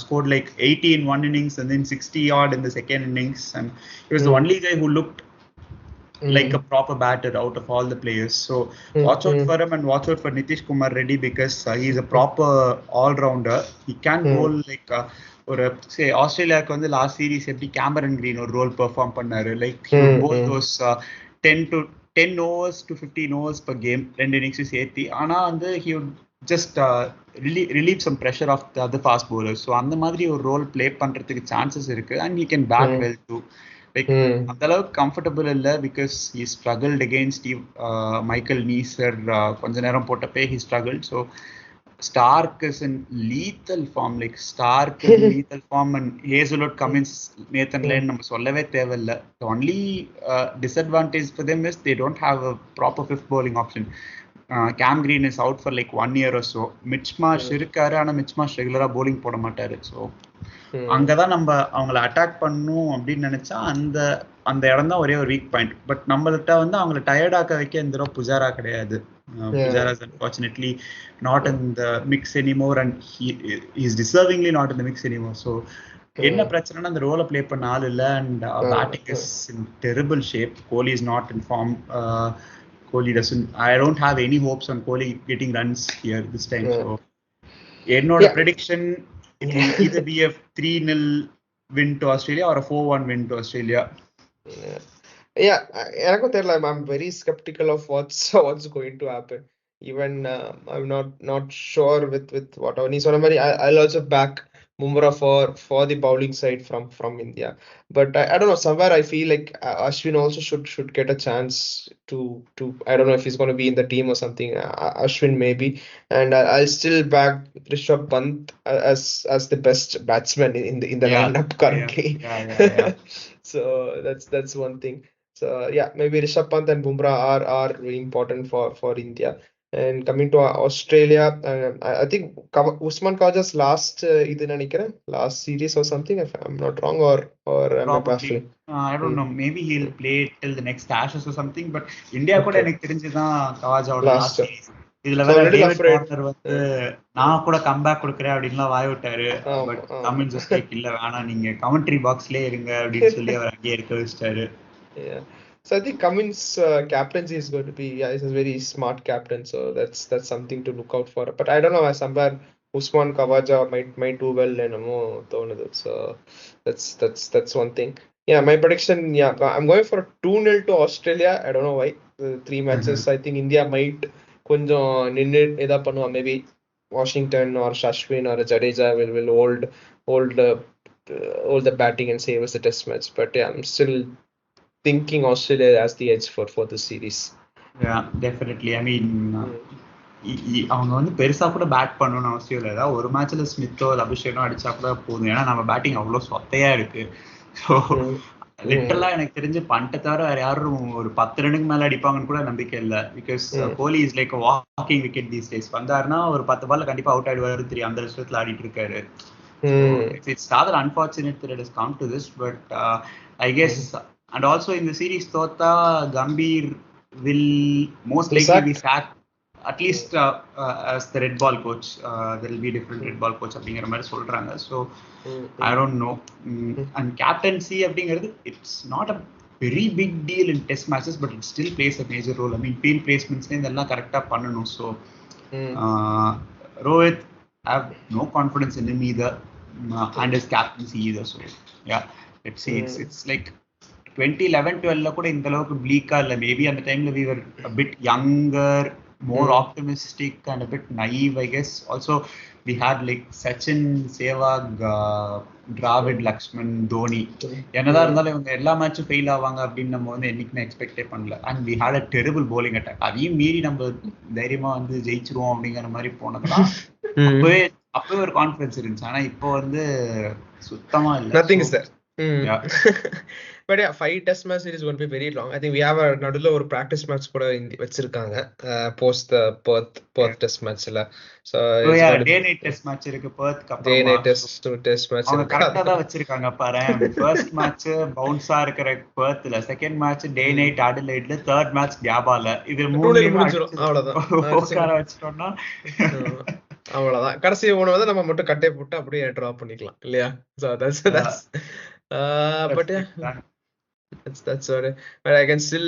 S1: scored like 80 in one innings and then 60 odd in the second innings. And he was the only guy who looked like a proper batter out of all the players. So watch out for him and watch out for Nitish Kumar Reddy because he's a proper all-rounder. He can bowl like ஒரு say ஆஸ்திரேலியாவுக்கு வந்து last series எப்படி Cameron Green ஒரு role perform பண்ணாரு. Like bowl those 10 overs to 15 overs per game 2 innings சேர்த்தி. ஆனா வந்து he would just relieve some pressure of the other fast bowlers. So அந்த மாதிரி ஒரு ரோல் பிளே பண்றதுக்கு சான்சஸ் இருக்கு. And he can bat well too. Like அந்த அளவுக்கு கம்ஃபர்டபுள் இல்லை because he struggled against Michael Neser. கொஞ்ச நேரம் போட்டப்பே he struggled. So Stark is in lethal form. Like Stark in lethal form and Hazelwood, Cummins, Nathan Lane நம்ம சொல்லவே தேவையில்லை. The only disadvantage for them is they don't have a proper fifth bowling option. Cam Green is out for like 1 year or so. Mitch Marsh இருக்காரு, ஆனா Mitch Marsh ரெகுலரா bowling போட மாட்டாரு. So அங்கதான் நம்ம அவங்கள அட்டாக் பண்ணும் அப்படின்னு நினைச்சா அந்த இடம் தான் ஒரே ஒரு வீக் பாயிண்ட். பட் நம்மள்கிட்ட வந்து அவங்களை டயர்டாக்க வைக்க இந்த தடவை புஜாரா கிடையாது. Pujara is unfortunately not in the mix anymore and he is deservingly not in the mix anymore. So என்ன பிரச்சனைனா அந்த ரோலை பிளே பண்ண ஆள் இல்லை and batting is in terrible shape. Kohli is not in form. Kohli doesn't. I don't have any hopes on Kohli getting runs here this time. So என்னோட prediction it will either be a 3-0 win to Australia or a 4-1 win to Australia.
S2: Yeah, எனக்கும் தெரியல. I'm very skeptical of what's going to happen. Even I'm not sure with what நீ சொன்ன மாதிரி I'll also back Bumrah for the bowling side from India. But I don't know, somewhere I feel like Ashwin also should get a chance to I don't know if he's going to be in the team or something. Ashwin maybe, and I'll still back Rishabh Pant as the best batsman in the lineup currently.
S1: Yeah.
S2: So that's one thing. So yeah, maybe Rishabh Pant and Bumrah are really important for India. And coming to Australia, I think Usman Khawaja's last series or something, if I'm not wrong, or am I baffling?
S1: I don't know. Maybe he'll play till the next Ashes or something. But India கூட எனக்கு தெரிஞ்சுதான் கவாஜாவோட last series. இதுல வேற David Warner வந்து நான் கூட comeback கொடுக்குறேன் அப்படின்லாம் வாய் விட்டாரு. பட் தமிழ் ஜஸ்ட் லைக் இல்ல வேணாம், நீங்க கமெண்ட்ரி பாக்ஸ்லயே இருங்க அப்படின்னு சொல்லி அவர் அங்கேயே இருக்க வச்சிட்டாரு.
S2: So I think Cummins' captaincy is going to be, he's a very smart captain, so that's something to look out for. But I don't know, somewhere Usman Khawaja might do well and so that's one thing. Yeah, my prediction, I'm going for 2-0 to Australia. I don't know why. 3 matches, I think India might கொஞ்சம் நின்னு இதா பண்ணுவா. Maybe Washington or Ashwin or Jadeja will hold the batting and save us the test match. But yeah, I'm still thinking Australia has the edge for the series.
S1: Yeah, definitely. I mean, அவங்க வந்து பெருசா கூட bad பண்ணணும்னு அவசியம் இல்லை. ஏதாவது ஒரு மேட்ச்ல ஸ்மித்தோ அபிஷேகோ அடிச்சா கூட போதும். ஏன்னா நம்ம பேட்டிங் அவ்வளோ சொத்தையா இருக்கு. ஸோ லிட்டரலா எனக்கு தெரிஞ்சு பண்ட்டை தவிர வேற யாரும் ஒரு 10 ரன்னுக்கு மேல அடிப்பாங்கன்னு கூட நம்பிக்கை இல்லை. Because Kohli is like walking wicket these days. வந்தாருன்னா ஒரு 10 பால்ல கண்டிப்பா அவுட் ஆயிடுவாரு. அந்த வருஷத்துல ஆடிட்டு இருக்காரு. It's rather unfortunate that it has come to this, but I guess and also in the series Tota Gambhir will most likely be sacked at least as the red ball coach. There will be a different red ball coach அப்படிங்கிற மாதிரி சொல்றாங்க. So I don't know. And captaincy அப்படிங்கிறது it's not a very big deal in test matches, but it still plays a major role. I mean field placements இதெல்லாம் கரெக்டா பண்ணணும். So Rohit, I have no confidence in him either and his captaincy either. So yeah, let's see. It's like 2011-12 கூட இந்த அளவுக்கு bleak-ஆ இல்லை. Maybe அந்த டைம்ல we were a bit younger, more optimistic and a bit naive, I guess. Also we had like Sachin, Sehwag, Dravid, Lakshman, Dhoni. என்னதான் இருந்தாலும் இவங்க எல்லா மேட்சும் ஃபெயில் ஆவாங்க அப்படின்னு நம்ம வந்து என்னைக்குமே எக்ஸ்பெக்டே பண்ணல. And we had a terrible bowling attack. அதையும் மீறி நம்ம தைரியமா வந்து ஜெயிச்சிருவோம் அப்படிங்கிற மாதிரி போனதுலாம் அப்பவே ஒரு கான்ஃபிடன்ஸ் இருந்துச்சு. ஆனா இப்போ வந்து சுத்தமா இல்ல.
S2: Nothing is there. But yeah, 5 test match series going to be very long. I think we have a நடுல ஒரு practice match கூட வச்சிருக்காங்க post the Perth test matchல. So
S1: day night test match இருக்கு Perth
S2: day night test match
S1: அவங்க கரெக்ட்டா தான் வச்சிருக்காங்க பாரு. first match பவுன்ஸா இருக்கிற Perthல, second match day night Adelaideல, third match Gabbaல. இது மூணுல முடிஞ்சிரும். அவ்வளவுதான். உட்கார வச்சிட்டோம்னா
S2: அவ்வளவுதான். கடைசி ஒண்ணு வந்து நம்ம மட்டும் கட்டை போட்டு அப்படியே டிரா பண்ணிக்கலாம் இல்லையா? So that's but yeah, that's what but I can still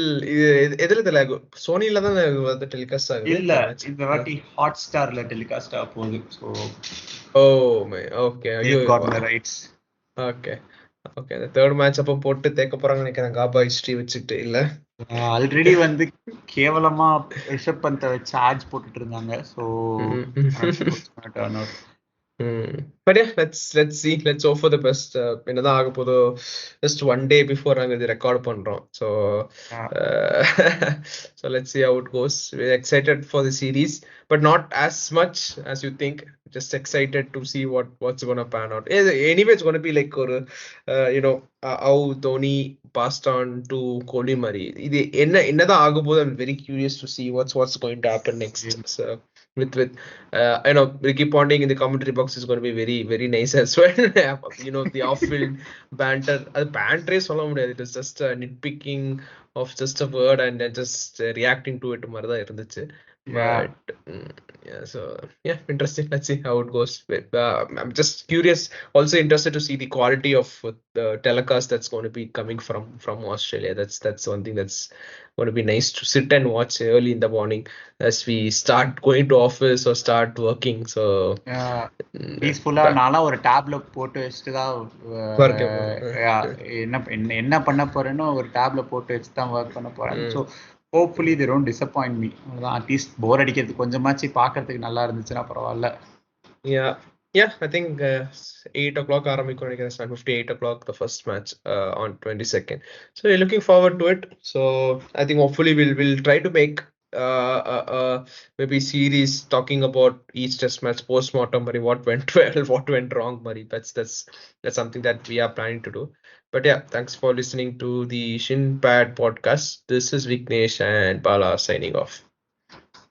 S2: எதுல தெரியல, சோனில தான் வந்து டெலிகாஸ்ட் ஆகுது.
S1: இல்ல இந்த வாட்டி ஹாட்ஸ்டார்ல டெலிகாஸ்ட் ஆக போகுது. So
S2: okay
S1: you got the rights.
S2: Okay the third match அப்ப போட்டு தேக்க போறாங்க நினைக்கிறேன். காபா ஹிஸ்டரி வச்சிட்டு இல்ல
S1: ஆல்ரெடி வந்து கேவலமா ரிஷப் பந்த் வச்சு ஆட்ஸ் போட்டுட்டு இருந்தாங்க. So
S2: but yeah, let's see, let's hope for the best. என்னதான் ஆக போதோ, just one day before நாங்க இது ரெக்கார்ட் பண்றோம். So so let's see how it goes. We're excited for the series, but not as much as you think. Just excited to see what's going to pan out. Anyway, it's going to be like how Dhoni passed on to Kohli Murray. இது என்னதான் ஆக போதோ, I'm very curious to see what's going to happen next. So with Ricky Ponting in the commentary box is going to be very very nice as well. The off-field banter, banter சொல்ல முடியாது, it is just nitpicking of just a word and then just reacting to it மாதிரி தான் இருந்துச்சு. But so yeah, interesting. Let's see how it goes. I'm just curious, also interested to see the quality of the telecast that's going to be coming from Australia. That's one thing that's going to be nice to sit and watch early in the morning as we start going to office or start working. So
S1: பீஸ்ஃபுல்லா நாளா ஒரு டேப்ல போட்டு வச்சுட்டு தான் என்ன பண்ண போறேன்னு ஒரு டேப்ல போட்டு வச்சு தான் ஒர்க் பண்ண போறேன். So hopefully they don't disappoint me. At least bore அடிக்கிறது கொஞ்சமாச்சு பார்க்கறதுக்கு நல்லா இருந்துச்சுன்னா பரவாயில்ல.
S2: Yeah, I think 8 o'clock ஆரம்பிக்கும் நினைக்கிறேன். 7:58 o'clock the first match on 22nd. So we're looking forward to it. So I think hopefully we'll try to make maybe series talking about each test match post-mortem, what went well, what went wrong. That's something that we are planning to do. But yeah, thanks for listening to the Shin Pad podcast. This is Vignesh and Bala signing off.